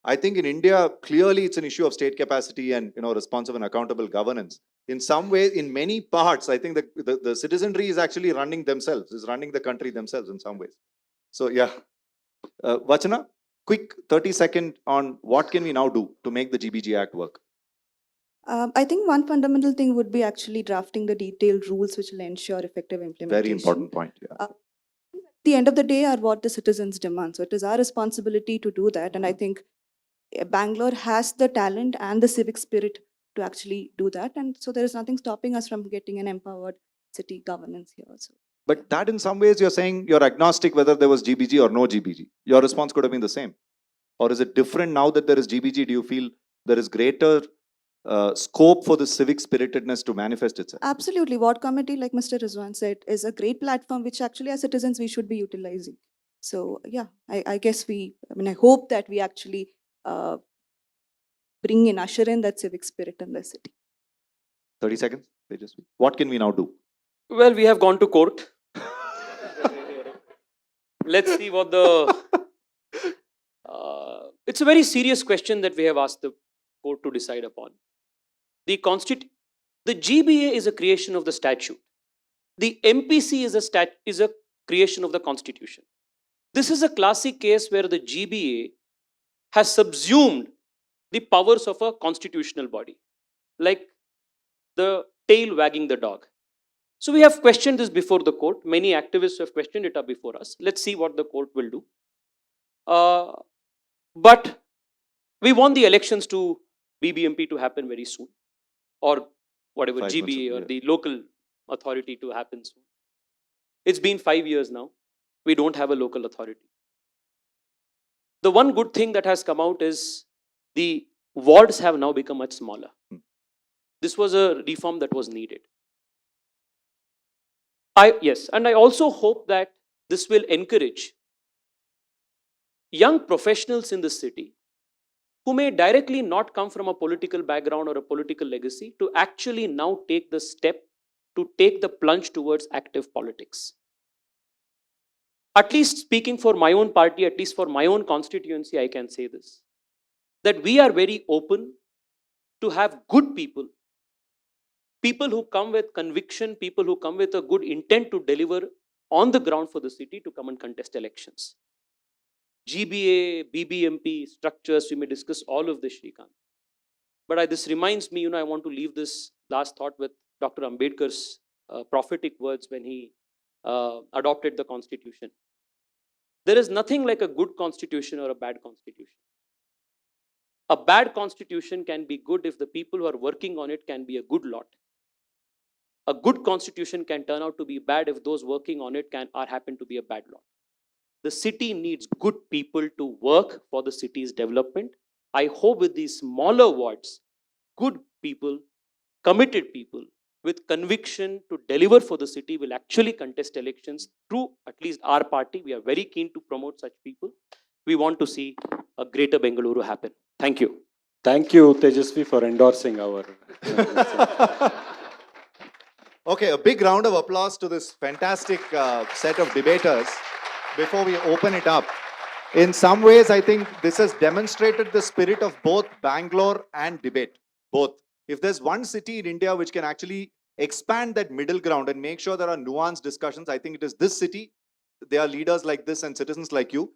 [SPEAKER 3] I think in India, clearly it's an issue of state capacity and responsive and accountable governance. In some way, in many parts, I think the citizenry is actually running themselves, is running the country themselves in some ways. So yeah, Vachana, quick 30-second on what can we now do to make the GBG Act work?
[SPEAKER 2] I think one fundamental thing would be actually drafting the detailed rules which will ensure effective implementation.
[SPEAKER 3] Very important point. Yeah.
[SPEAKER 2] At the end of the day are what the citizens demand. So it is our responsibility to do that. And I think Bangalore has the talent and the civic spirit to actually do that. And so there is nothing stopping us from getting an empowered city governance here also.
[SPEAKER 3] But that in some ways you're saying you're agnostic whether there was GBG or no GBG. Your response could have been the same. Or is it different now that there is GBG? Do you feel there is greater scope for the civic spiritedness to manifest itself?
[SPEAKER 2] Absolutely. Ward committee, like Mr. Rizwan said, is a great platform which actually as citizens we should be utilizing. So yeah, I guess I hope that we actually bring in, usher in that civic spirit in the city.
[SPEAKER 3] 30 seconds, Tejasvi. What can we now do?
[SPEAKER 4] Well, we have gone to court. Let's see what the... it's a very serious question that we have asked the court to decide upon. The GBA is a creation of the statute. The MPC is a creation of the constitution. This is a classic case where the GBA has subsumed the powers of a constitutional body, like the tail wagging the dog. So we have questioned this before the court. Many activists have questioned it up before us. Let's see what the court will do. But we want the elections to BBMP to happen very soon, or whatever,
[SPEAKER 3] 5 months,
[SPEAKER 4] GBA or
[SPEAKER 3] yeah.
[SPEAKER 4] the local authority to happen soon. It's been 5 years now. We don't have a local authority. The one good thing that has come out is the wards have now become much smaller. This was a reform that was needed. Yes, and I also hope that this will encourage young professionals in the city who may directly not come from a political background or a political legacy to actually now take the step to take the plunge towards active politics. At least speaking for my own party, at least for my own constituency, I can say this, that we are very open to have good people, people who come with conviction, people who come with a good intent to deliver on the ground for the city to come and contest elections. GBA, BBMP, structures, we may discuss all of this, Srikanth. But this reminds me, I want to leave this last thought with Dr. Ambedkar's prophetic words when he adopted the constitution. There is nothing like a good constitution or a bad constitution. A bad constitution can be good if the people who are working on it can be a good lot. A good constitution can turn out to be bad if those working on it happen to be a bad lot. The city needs good people to work for the city's development. I hope with these smaller wards, good people, committed people with conviction to deliver for the city will actually contest elections through at least our party. We are very keen to promote such people. We want to see a Greater Bengaluru happen. Thank you.
[SPEAKER 6] Thank you, Tejasvi, for endorsing our...
[SPEAKER 3] Okay, a big round of applause to this fantastic set of debaters before we open it up. In some ways, I think this has demonstrated the spirit of both Bangalore and debate, both. If there's one city in India which can actually expand that middle ground and make sure there are nuanced discussions, I think it is this city. There are leaders like this and citizens like you.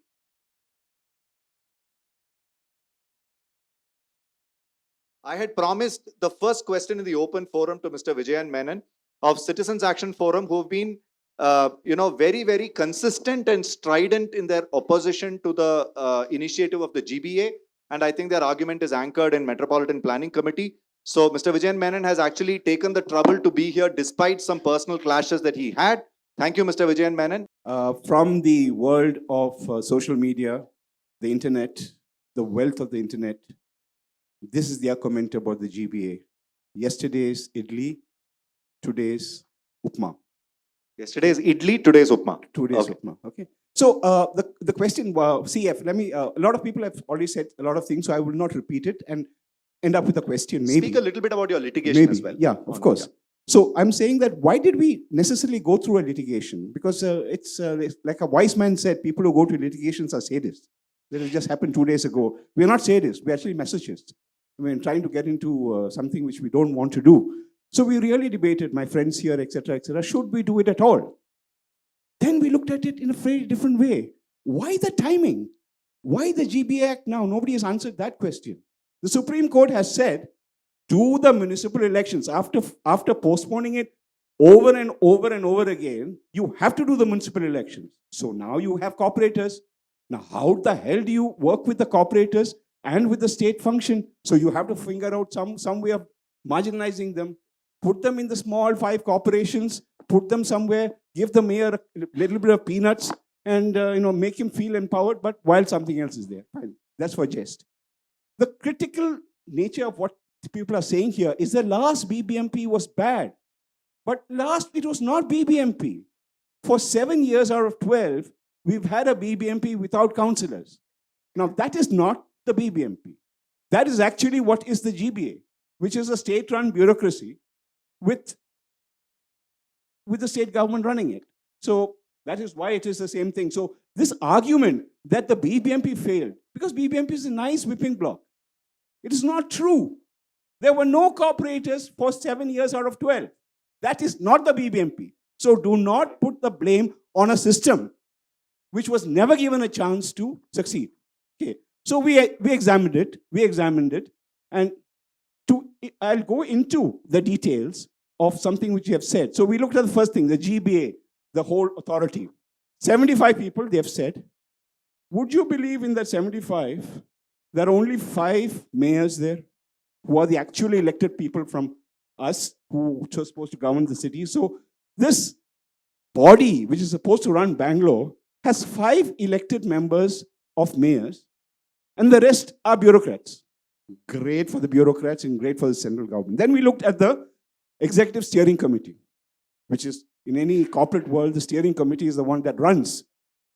[SPEAKER 3] I had promised the first question in the open forum to Mr. Vijayan Menon of Citizens Action Forum, who have been very, very consistent and strident in their opposition to the initiative of the GBA. And I think their argument is anchored in Metropolitan Planning Committee. So Mr. Vijayan Menon has actually taken the trouble to be here despite some personal clashes that he had. Thank you, Mr. Vijayan Menon.
[SPEAKER 7] From the world of social media, the internet, the wealth of the internet, this is their comment about the GBA. Yesterday's idli, today's upma.
[SPEAKER 3] Yesterday's idli, today's upma.
[SPEAKER 7] Today's upma, okay. So the question, CF, let me, a lot of people have already said a lot of things, so I will not repeat it and end up with a question, maybe.
[SPEAKER 3] Speak a little bit about your litigation as well.
[SPEAKER 7] Yeah, of course. So I'm saying that why did we necessarily go through a litigation? Because it's like a wise man said, people who go to litigations are sadists. That just happened 2 days ago. We're not sadists, we're actually masochists. I mean, trying to get into something which we don't want to do. So we really debated, my friends here, etc., should we do it at all? Then we looked at it in a very different way. Why the timing? Why the GBA Act now? Nobody has answered that question. The Supreme Court has said, do the municipal elections, after postponing it over and over and over again, you have to do the municipal elections. So now you have corporators. Now how the hell do you work with the corporators and with the state function? So you have to figure out some way of marginalizing them, put them in the small 5 corporations, put them somewhere, give the mayor a little bit of peanuts and make him feel empowered, but while something else is there. Fine. That's for jest. The critical nature of what people are saying here is the last BBMP was bad. But last, it was not BBMP. For 7 years out of 12, we've had a BBMP without councillors. Now, that is not the BBMP. That is actually what is the GBA, which is a state-run bureaucracy with the state government running it. So that is why it is the same thing. So this argument that the BBMP failed, because BBMP is a nice whipping block, it is not true. There were no cooperators for 7 years out of 12. That is not the BBMP. So do not put the blame on a system which was never given a chance to succeed. Okay. So we examined it. And I'll go into the details of something which you have said. So we looked at the first thing, the GBA, the whole authority. 75 people, they have said. Would you believe in that 75, there are only 5 mayors there who are the actually elected people from us who are supposed to govern the city. So this body, which is supposed to run Bangalore, has 5 elected members of mayors, and the rest are bureaucrats. Great for the bureaucrats and great for the central government. Then we looked at the executive steering committee, which is in any corporate world, the steering committee is the one that runs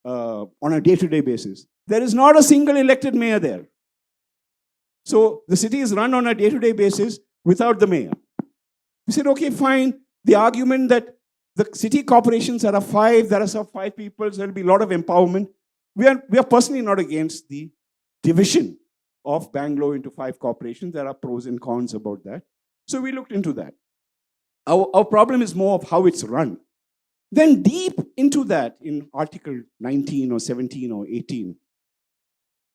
[SPEAKER 7] on a day-to-day basis. There is not a single elected mayor there. So the city is run on a day-to-day basis without the mayor. We said, okay, fine. The argument that the city corporations are 5, there are some 5 people, so there will be a lot of empowerment. We are personally not against the division of Bangalore into 5 corporations. There are pros and cons about that. So we looked into that. Our problem is more of how it's run. Then deep into that, in Article 19 or 17 or 18,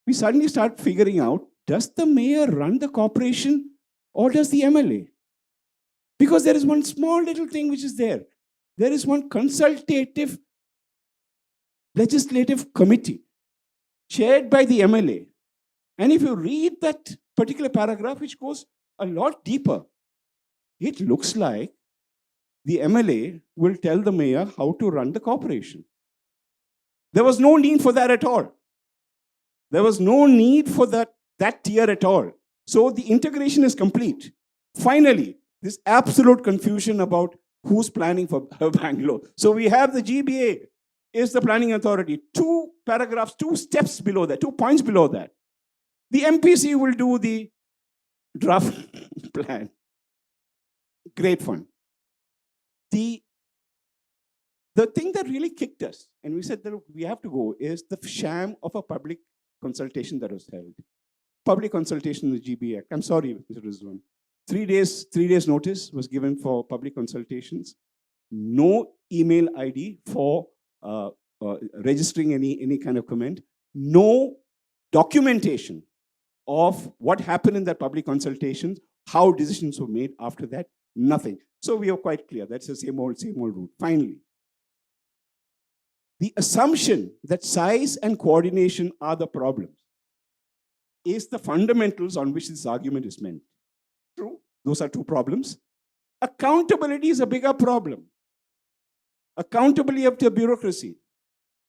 [SPEAKER 7] we suddenly start figuring out, does the mayor run the corporation or does the MLA? Because there is one small little thing which is there. There is one consultative legislative committee chaired by the MLA. And if you read that particular paragraph, which goes a lot deeper, it looks like the MLA will tell the mayor how to run the corporation. There was no need for that at all. There was no need for that tier at all. So the integration is complete. Finally, this absolute confusion about who's planning for Bangalore. So we have the GBA is the planning authority. 2 paragraphs, 2 steps below that, 2 points below that. The MPC will do the draft plan. Great fun. The thing that really kicked us, and we said that we have to go, is the sham of a public consultation that was held. Public consultation in the GB Act. I'm sorry, Mr. Rizwan. 3 days notice was given for public consultations. No email ID for registering any kind of comment. No documentation of what happened in that public consultation, how decisions were made after that, nothing. So we are quite clear. That's the same old route. Finally, the assumption that size and coordination are the problems is the fundamentals on which this argument is meant. True, those are 2 problems. Accountability is a bigger problem. Accountability of the bureaucracy.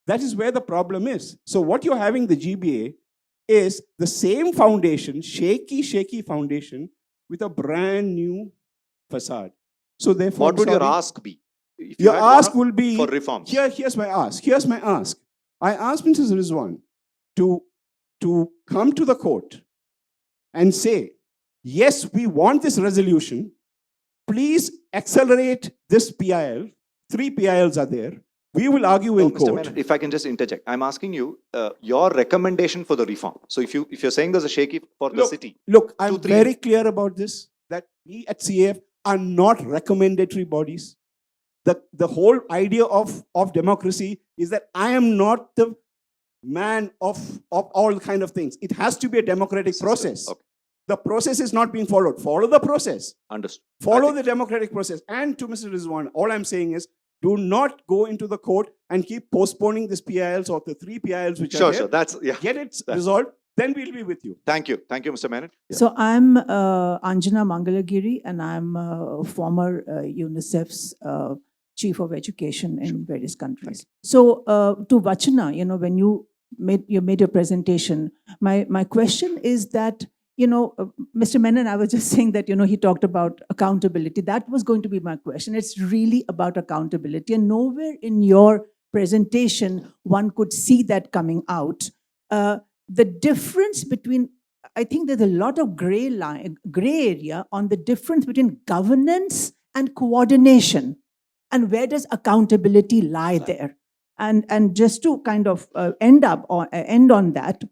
[SPEAKER 7] That is where the problem is. So what you're having, the GBA, is the same foundation, shaky foundation, with a brand new facade. So therefore,
[SPEAKER 3] What would your ask be? If you
[SPEAKER 7] your
[SPEAKER 3] had
[SPEAKER 7] ask
[SPEAKER 3] one
[SPEAKER 7] will be
[SPEAKER 3] for reforms.
[SPEAKER 7] Here's my ask. I asked Mrs. Rizwan to come to the court and say, yes, we want this resolution. Please accelerate this PIL. 3 PILs are there. We will argue in
[SPEAKER 3] Mr.
[SPEAKER 7] court.
[SPEAKER 3] Menon, if I can just interject, I'm asking you your recommendation for the reform. So if you're saying there's a shaky for the city,
[SPEAKER 7] Look, I'm
[SPEAKER 3] 2, 3.
[SPEAKER 7] very clear about this, that we at CAF are not recommendatory bodies. The whole idea of democracy is that I am not the man of all kind of things. It has to be a democratic process.
[SPEAKER 3] Okay.
[SPEAKER 7] The process is not being followed. Follow the process.
[SPEAKER 3] Understood.
[SPEAKER 7] Follow the democratic process. And to Mr. Rizwan, all I'm saying is, do not go into the court and keep postponing this PILs or the 3 PILs which are there.
[SPEAKER 3] Sure. That's, yeah.
[SPEAKER 7] Get it resolved, then we'll be with you.
[SPEAKER 3] Thank you, Mr. Menon. Yeah.
[SPEAKER 8] So I'm Anjana Mangalagiri, and I'm former UNICEF's chief of education in various countries. So to Vachana, when you made your presentation, my question is that Mr. Menon, I was just saying that, he talked about accountability. That was going to be my question. It's really about accountability. And nowhere in your presentation, one could see that coming out. The difference between, I think there's a lot of gray area on the difference between governance and coordination. And where does accountability lie there? And just to kind of end on that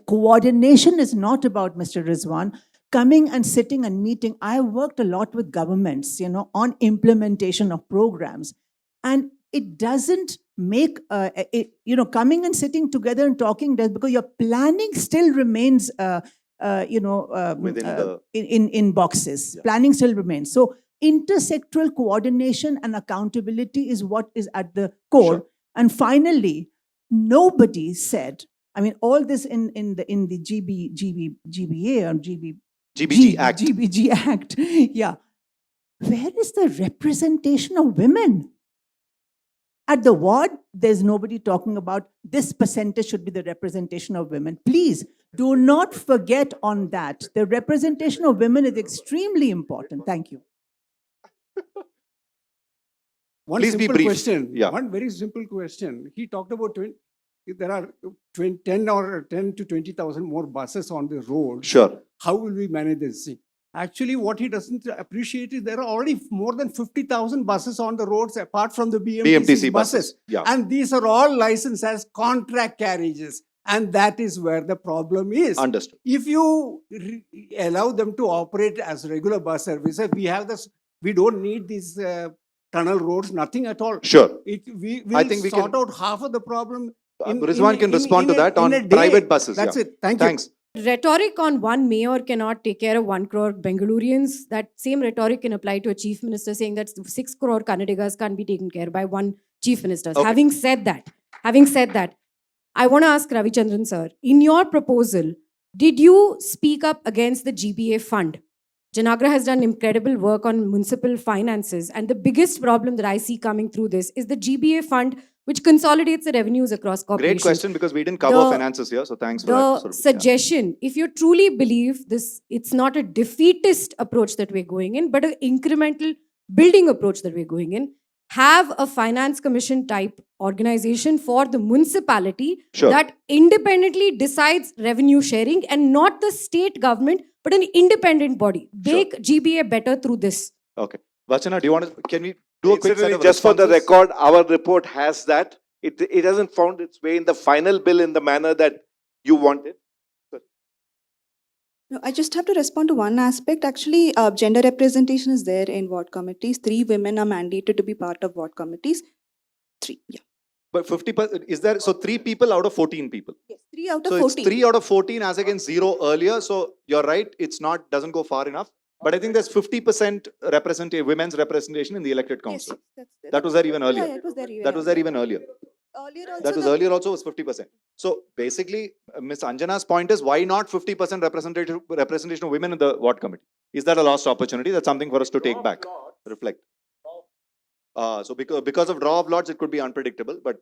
[SPEAKER 8] coordination is not about, Mr. Rizwan, coming and sitting and meeting. I worked a lot with governments, on implementation of programs. And it doesn't make, coming and sitting together and talking does, because your planning still remains, in boxes. Yeah. Planning still remains. So intersectoral coordination and accountability is what is at the core. Sure. And finally, nobody said, all this in the GBA or
[SPEAKER 3] GBG Act.
[SPEAKER 8] GBG Act. Yeah. Where is the representation of women? At the ward, there's nobody talking about this percentage should be the representation of women. Please do not forget on that. The representation of women is extremely important. Thank you.
[SPEAKER 9] One
[SPEAKER 3] Please be
[SPEAKER 9] simple
[SPEAKER 3] brief.
[SPEAKER 9] question.
[SPEAKER 3] Yeah.
[SPEAKER 9] One very simple question. He talked about there are 10 to 20,000 more buses on the road.
[SPEAKER 3] Sure.
[SPEAKER 9] How will we manage this thing? Actually, what he doesn't appreciate is there are already more than 50,000 buses on the roads apart from the BMTC buses.
[SPEAKER 3] Yeah.
[SPEAKER 9] And these are all licensed as contract carriages. And that is where the problem is.
[SPEAKER 3] Understood.
[SPEAKER 9] If you allow them to operate as regular bus services, we don't need these tunnel roads, nothing at all.
[SPEAKER 3] Sure.
[SPEAKER 9] We will sort out half of the problem.
[SPEAKER 3] Rizwan can respond to that on private buses.
[SPEAKER 9] That's it. Thanks.
[SPEAKER 3] Thanks.
[SPEAKER 10] Rhetoric on one mayor cannot take care of 1 crore Bengalurians. That same rhetoric can apply to a chief minister saying that 6 crore Kannadigas can't be taken care by one chief minister.
[SPEAKER 3] Okay.
[SPEAKER 10] Having said that, I want to ask Ravichandran sir, in your proposal, did you speak up against the GBA fund? Janaagraha has done incredible work on municipal finances, and the biggest problem that I see coming through this is the GBA fund, which consolidates the revenues across corporations.
[SPEAKER 3] Great question, because we didn't cover finances here, so thanks for that.
[SPEAKER 10] The suggestion, if you truly believe this, it's not a defeatist approach that we're going in, but an incremental building approach that we're going in, have a finance commission type organization for the municipality that independently decides revenue sharing, and not the state government, but an independent body. Make GBA better through this.
[SPEAKER 3] Okay. Vachana, can we do a quick set of
[SPEAKER 5] just for the
[SPEAKER 3] responses?
[SPEAKER 5] record, our report has that. It hasn't found its way in the final bill in the manner that you wanted.
[SPEAKER 2] No, I just have to respond to one aspect. Actually, gender representation is there in ward committees. 3 women are mandated to be part of ward committees. 3, yeah.
[SPEAKER 3] But 50%, is there, so 3 people out of 14 people?
[SPEAKER 2] Yes, 3 out of
[SPEAKER 3] So
[SPEAKER 2] 14.
[SPEAKER 3] it's 3 out of 14 as against 0 earlier. So you're right, doesn't go far enough. But I think there's 50% women's representation in the elected council.
[SPEAKER 2] Yes,
[SPEAKER 3] That was there even earlier.
[SPEAKER 2] Yeah, it was there even
[SPEAKER 3] That was there even earlier.
[SPEAKER 2] Earlier also
[SPEAKER 3] That was earlier also was 50%. So basically, Ms. Anjana's point is, why not 50% representation of women in the ward committee? Is that a lost opportunity? That's something for us to take back, reflect. So because of draw of lots, it could be unpredictable, but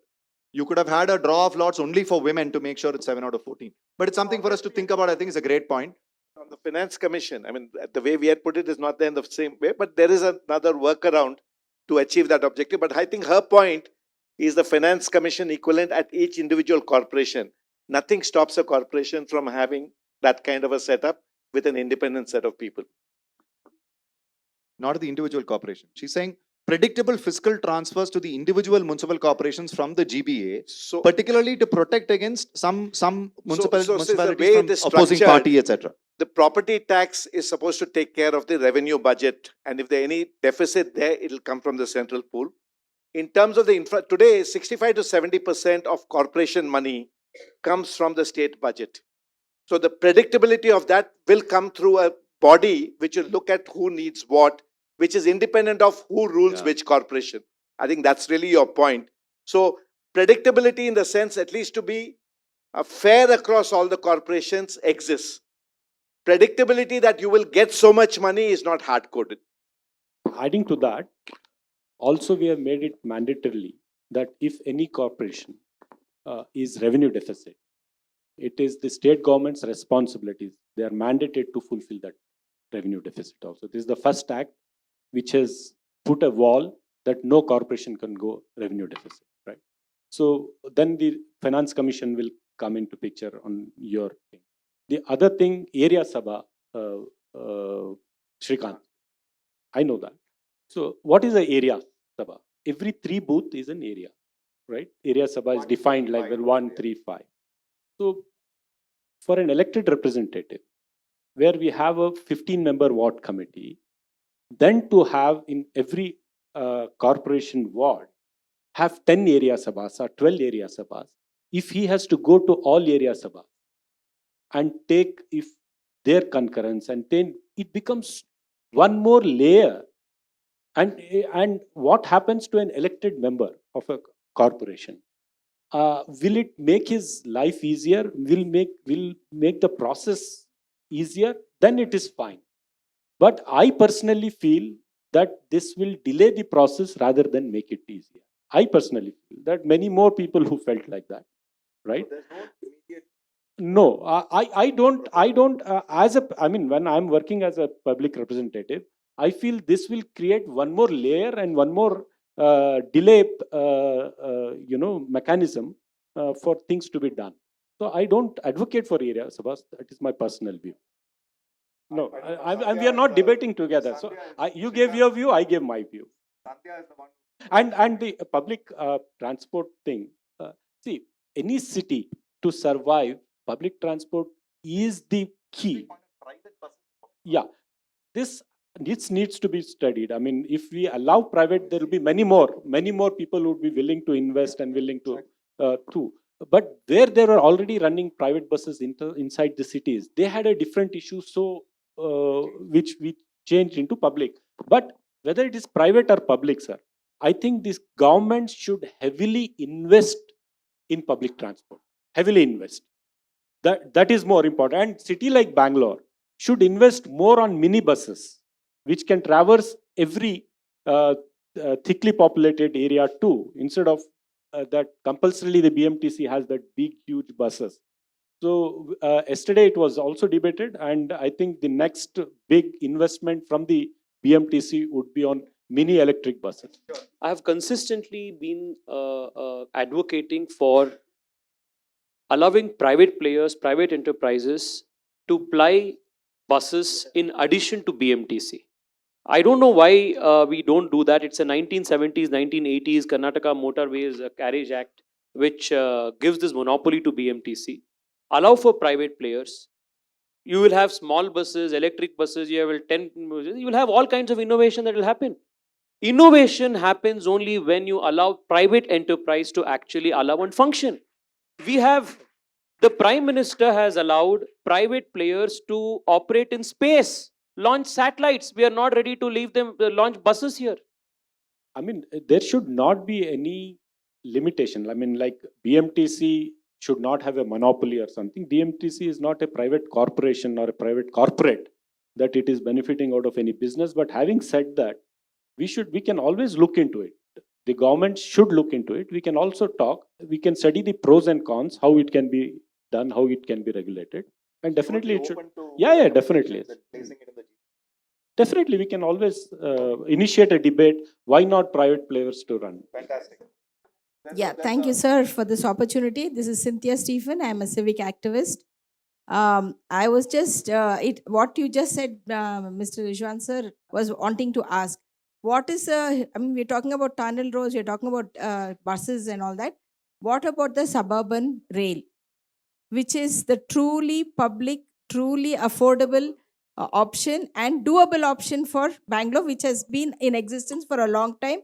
[SPEAKER 3] you could have had a draw of lots only for women to make sure it's 7 out of 14. But it's something for us to think about. I think it's a great point.
[SPEAKER 5] On the finance commission, the way we had put it is not there in the same way, but there is another workaround to achieve that objective. But I think her point is the finance commission equivalent at each individual corporation. Nothing stops a corporation from having that kind of a setup with an independent set of people.
[SPEAKER 3] Not the individual corporation. She's saying predictable fiscal transfers to the individual municipal corporations from the GBA,
[SPEAKER 5] So,
[SPEAKER 3] particularly to protect against some municipalities
[SPEAKER 5] the way it is
[SPEAKER 3] from opposing
[SPEAKER 5] structured,
[SPEAKER 3] party, etc.
[SPEAKER 5] the property tax is supposed to take care of the revenue budget. And if there is any deficit there, it will come from the central pool. In terms of the today, 65 to 70% of corporation money comes from the state budget. So the predictability of that will come through a body which will look at who needs what, which is independent of who rules which corporation. I think that's really your point. So predictability in the sense, at least to be fair across all the corporations, exists. Predictability that you will get so much money is not hard-coded.
[SPEAKER 6] Adding to that, also we have made it mandatorily that if any corporation is revenue deficit, it is the state government's responsibility They are mandated to fulfill that revenue deficit also. This is the first act which has put a wall that no corporation can go revenue deficit, right? So then the Finance Commission will come into picture on your thing. The other thing, Area Sabha, Srikanth, I know that. So what is the Area Sabha? Every 3 booth is an area, right? Area Sabha is defined like 135. So for an elected representative, where we have a 15-member ward committee, then to have in every corporation ward, have 10 area sabhas or 12 area sabhas, if he has to go to all area sabhas and take if their concurrence, and then it becomes one more layer. And what happens to an elected member of a corporation? Will it make his life easier? Will make the process easier? Then it is fine. But I personally feel that this will delay the process rather than make it easier. I personally feel that many more people who felt like that, right? No, I don't, I mean, when I'm working as a public representative, I feel this will create one more layer and one more delay, mechanism for things to be done. So I don't advocate for area sabhas. That is my personal view. No, we are not debating together. So you gave your view, I gave my view. And the public transport thing. See, any city to survive, public transport is the key. Yeah, this needs to be studied. I mean, if we allow private, there will be many more people who would be willing to invest and willing to too. But where there are already running private buses inside the cities, they had a different issue. So which we changed into public. But whether it is private or public, sir, I think this government should heavily invest in public transport. Heavily invest. That is more important. And city like Bangalore should invest more on mini buses, which can traverse every thickly populated area too, instead of that compulsorily the BMTC has that big, huge buses. So yesterday it was also debated, and I think the next big investment from the BMTC would be on mini electric buses.
[SPEAKER 4] I have consistently been advocating for allowing private players, private enterprises to ply buses in addition to BMTC. I don't know why we don't do that. It's a 1970s, 1980s Karnataka Motorways Carriage Act, which gives this monopoly to BMTC. Allow for private players. You will have small buses, electric buses, you will 10, you will have all kinds of innovation that will happen. Innovation happens only when you allow private enterprise to actually allow and function. We have, the Prime Minister has allowed private players to operate in space, launch satellites. We are not ready to leave them, launch buses here.
[SPEAKER 6] I mean, there should not be any limitation. I mean, like BMTC should not have a monopoly or something. BMTC is not a private corporation or a private corporate that it is benefiting out of any business. But having said that, we can always look into it. The government should look into it. We can also talk. We can study the pros and cons, how it can be done, how it can be regulated. And definitely it should. Yeah, definitely. Definitely, we can always initiate a debate. Why not private players to run?
[SPEAKER 3] Fantastic.
[SPEAKER 11] Yeah, thank you, sir, for this opportunity. This is Cynthia Stephen. I'm a civic activist. I was just, what you just said, Mr. Rizwan, sir, was wanting to ask. What is, I mean, we're talking about tunnel roads, we're talking about buses and all that. What about the suburban rail, which is the truly public, truly affordable option and doable option for Bangalore, which has been in existence for a long time,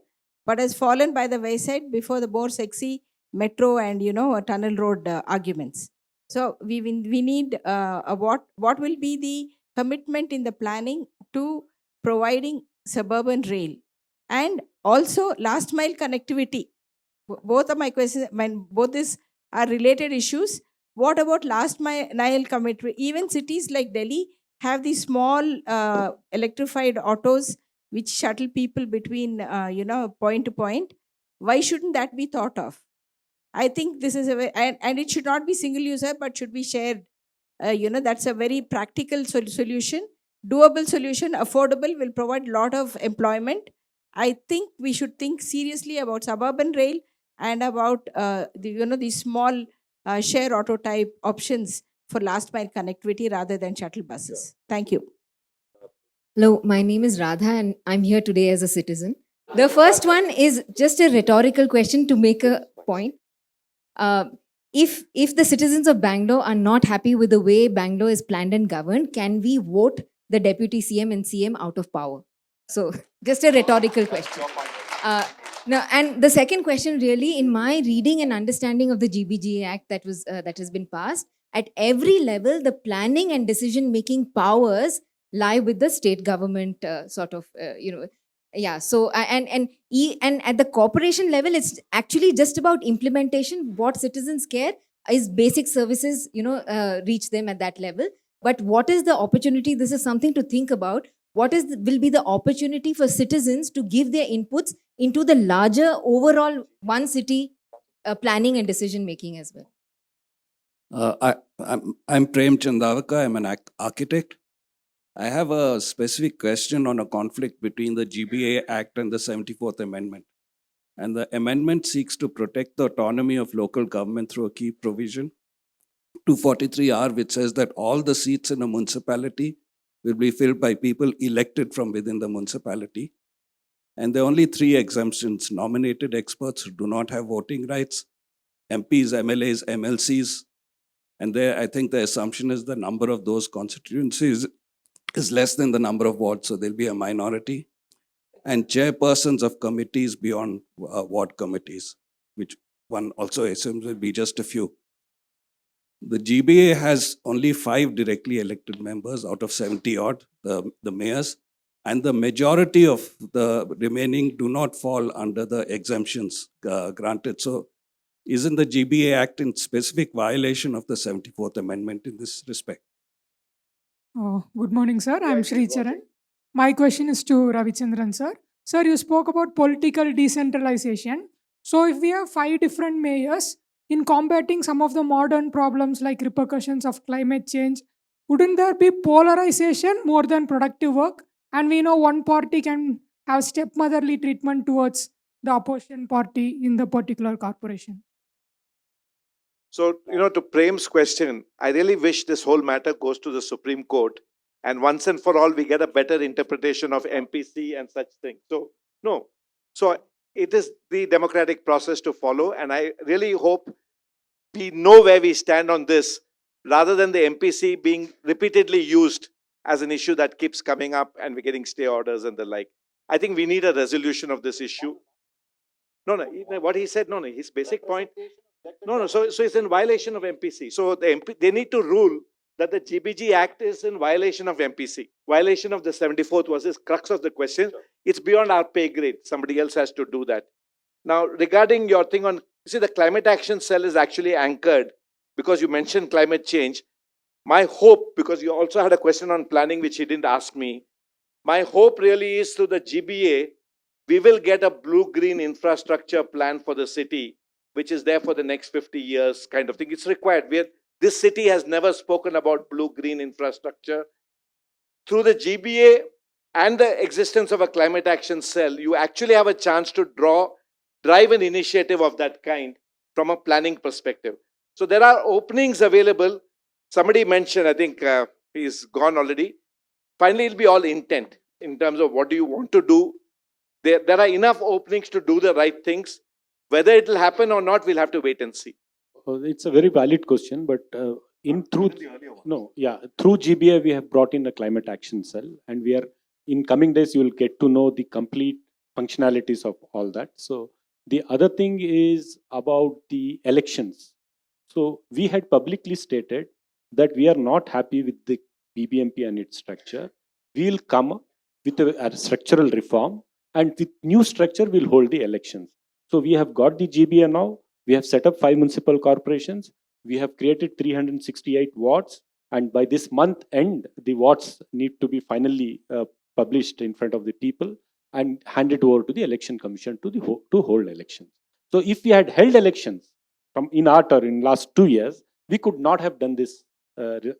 [SPEAKER 11] but has fallen by the wayside before the more sexy metro and tunnel road arguments. So we need what will be the commitment in the planning to providing suburban rail and also last mile connectivity. Both of my questions, both these are related issues. What about last mile commitment? Even cities like Delhi have these small electrified autos which shuttle people between point to point. Why shouldn't that be thought of? I think this is a way, and it should not be single user, but should be shared That's a very practical solution, doable solution, affordable, will provide a lot of employment. I think we should think seriously about suburban rail and about the small share auto type options for last mile connectivity rather than shuttle buses. Thank you.
[SPEAKER 12] Hello, my name is Radha and I'm here today as a citizen. The first one is just a rhetorical question to make a point. If the citizens of Bangalore are not happy with the way Bangalore is planned and governed, can we vote the Deputy CM and CM out of power? So, just a rhetorical question. Now, and the second question, really, in my reading and understanding of the GBG Act that has been passed, at every level, the planning and decision-making powers lie with the state government, Yeah. So, and at the corporation level, it's actually just about implementation. What citizens care is basic services, reach them at that level. But what is the opportunity? This is something to think about. What will be the opportunity for citizens to give their inputs into the larger overall one city planning and decision making as well?
[SPEAKER 13] I'm Prem Chandavaka. I'm an architect. I have a specific question on a conflict between the GBA Act and the 74th Amendment. And the amendment seeks to protect the autonomy of local government through a key provision, 243R, which says that all the seats in a municipality will be filled by people elected from within the municipality. And there are only 3 exemptions: nominated experts who do not have voting rights, MPs, MLAs, MLCs. And there, I think the assumption is the number of those constituencies is less than the number of wards, so there'll be a minority. And chairpersons of committees beyond ward committees, which one also assumes will be just a few. The GBA has only 5 directly elected members out of 70 odd, the mayors, and the majority of the remaining do not fall under the exemptions granted. So isn't the GBA Act in specific violation of the 74th Amendment in this respect?
[SPEAKER 14] Good morning, sir. I'm Sri Charan. My question is to Ravichandran, sir. Sir, you spoke about political decentralization. So if we have 5 different mayors in combating some of the modern problems like repercussions of climate change, wouldn't there be polarization more than productive work? And we know one party can have stepmotherly treatment towards the opposition party in the particular corporation.
[SPEAKER 5] So, to Prem's question, I really wish this whole matter goes to the Supreme Court and once and for all we get a better interpretation of MPC and such things. So, no. So, it is the democratic process to follow, and I really hope we know where we stand on this rather than the MPC being repeatedly used as an issue that keeps coming up and we're getting stay orders and the like. I think we need a resolution of this issue. No, what he said, his basic point. So it's in violation of MPC. So they need to rule that the GBG Act is in violation of MPC. Violation of the 74th was the crux of the question. It's beyond our pay grade. Somebody else has to do that. Now, regarding your thing on, the Climate Action Cell is actually anchored because you mentioned climate change. My hope, because you also had a question on planning which he didn't ask me, my hope really is through the GBA, we will get a blue-green infrastructure plan for the city, which is there for the next 50 years kind of thing. It's required. This city has never spoken about blue-green infrastructure. Through the GBA and the existence of a climate action cell, you actually have a chance to drive an initiative of that kind from a planning perspective. So there are openings available. Somebody mentioned, I think he's gone already. Finally, it'll be all intent in terms of what do you want to do. There are enough openings to do the right things. Whether it will happen or not, we'll have to wait and see.
[SPEAKER 6] It's a very valid question, but through GBA we have brought in a climate action cell, and we are in coming days you will get to know the complete functionalities of all that. So the other thing is about the elections. So we had publicly stated that we are not happy with the BBMP and its structure. We will come up with a structural reform, and with new structure we'll hold the elections. So we have got the GBA now. We have set up 5 municipal corporations. We have created 368 wards. And by this month end, the wards need to be finally published in front of the people and handed over to the election commission to hold elections. So if we had held elections in last 2 years, we could not have done this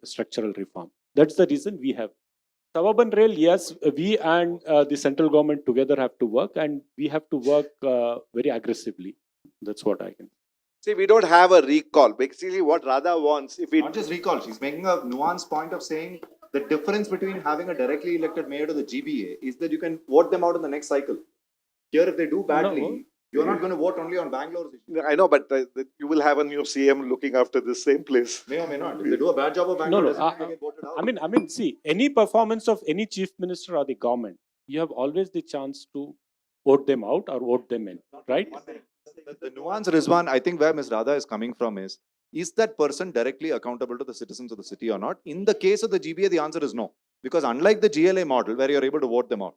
[SPEAKER 6] structural reform. That's the reason we have. Suburban rail, yes, we and the central government together have to work, and we have to work very aggressively. That's what I can.
[SPEAKER 5] See, we don't have a recall. Basically, what Radha wants, if we
[SPEAKER 3] Not just recall, she's making a nuanced point of saying the difference between having a directly elected mayor to the GBA is that you can vote them out in the next cycle. Here, if they do badly, you're not going to vote only on Bangalore's issue.
[SPEAKER 5] I know, but you will have a new CM looking after this same place.
[SPEAKER 3] May or may not. If they do a bad job of Bangalore, doesn't mean they get voted out.
[SPEAKER 6] I mean, see, any performance of any chief minister or the government, you have always the chance to vote them out or vote them in, right?
[SPEAKER 3] The nuance, Rizwan, I think where Ms. Radha is coming from is that person directly accountable to the citizens of the city or not? In the case of the GBA, the answer is no. Because unlike the GLA model, where you're able to vote them out.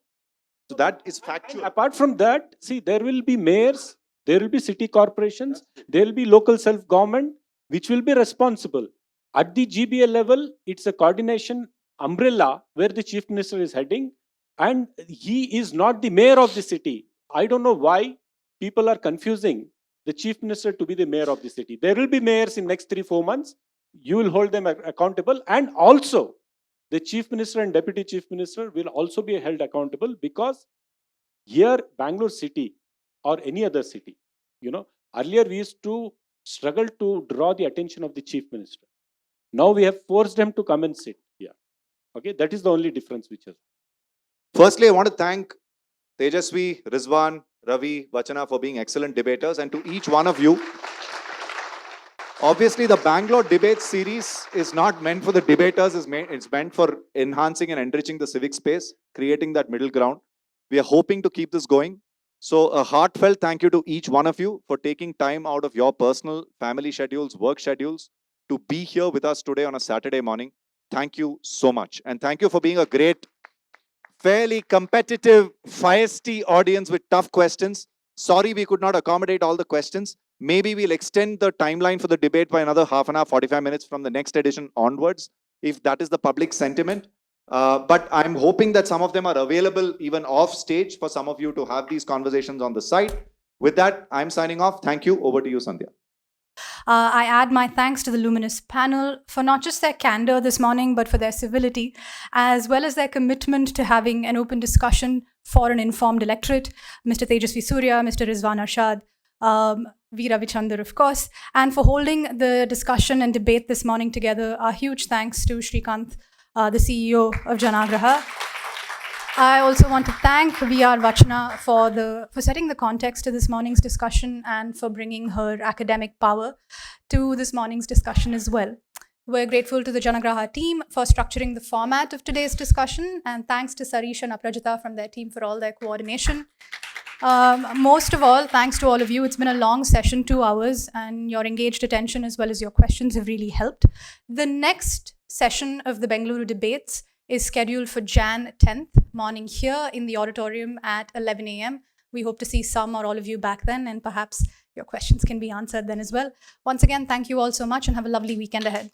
[SPEAKER 3] So that is factual.
[SPEAKER 6] And apart from that, see, there will be mayors, there will be city corporations, there will be local self-government, which will be responsible. At the GBA level, it's a coordination umbrella where the chief minister is heading, and he is not the mayor of the city. I don't know why people are confusing the chief minister to be the mayor of the city. There will be mayors in next 3-4 months. You will hold them accountable, and also the chief minister and deputy chief minister will also be held accountable, because here, Bangalore city or any other city, earlier we used to struggle to draw the attention of the chief minister. Now we have forced him to come and sit here. Okay, that is the only difference which is.
[SPEAKER 3] Firstly, I want to thank Tejasvi, Rizwan, Ravi, Vachana for being excellent debaters, and to each one of you. Obviously, the Bangalore Debates series is not meant for the debaters, it's meant for enhancing and enriching the civic space, creating that middle ground. We are hoping to keep this going. So a heartfelt thank you to each one of you for taking time out of your personal family schedules, work schedules, to be here with us today on a Saturday morning. Thank you so much. And thank you for being a great, fairly competitive, feisty audience with tough questions. Sorry we could not accommodate all the questions. Maybe we'll extend the timeline for the debate by another half an hour, 45 minutes from the next edition onwards, if that is the public sentiment. But I'm hoping that some of them are available even off stage for some of you to have these conversations on the site. With that, I'm signing off. Thank you. Over to you, Sandhya.
[SPEAKER 15] I add my thanks to the luminous panel for not just their candor this morning, but for their civility, as well as their commitment to having an open discussion for an informed electorate. Mr. Tejasvi Surya, Mr. Rizwan Arshad, VR Ravichandar, of course, and for holding the discussion and debate this morning together. A huge thanks to Srikanth, the CEO of Janaagraha. I also want to thank VR Vachana for setting the context to this morning's discussion and for bringing her academic power to this morning's discussion as well. We're grateful to the Janaagraha team for structuring the format of today's discussion, and thanks to Sarish and Aprajita from their team for all their coordination. Most of all, thanks to all of you. It's been a long session, 2 hours, and your engaged attention as well as your questions have really helped. The next session of the Bengaluru Debates is scheduled for Jan 10th morning here in the auditorium at 11 a.m. We hope to see some or all of you back then, and perhaps your questions can be answered then as well. Once again, thank you all so much and have a lovely weekend ahead.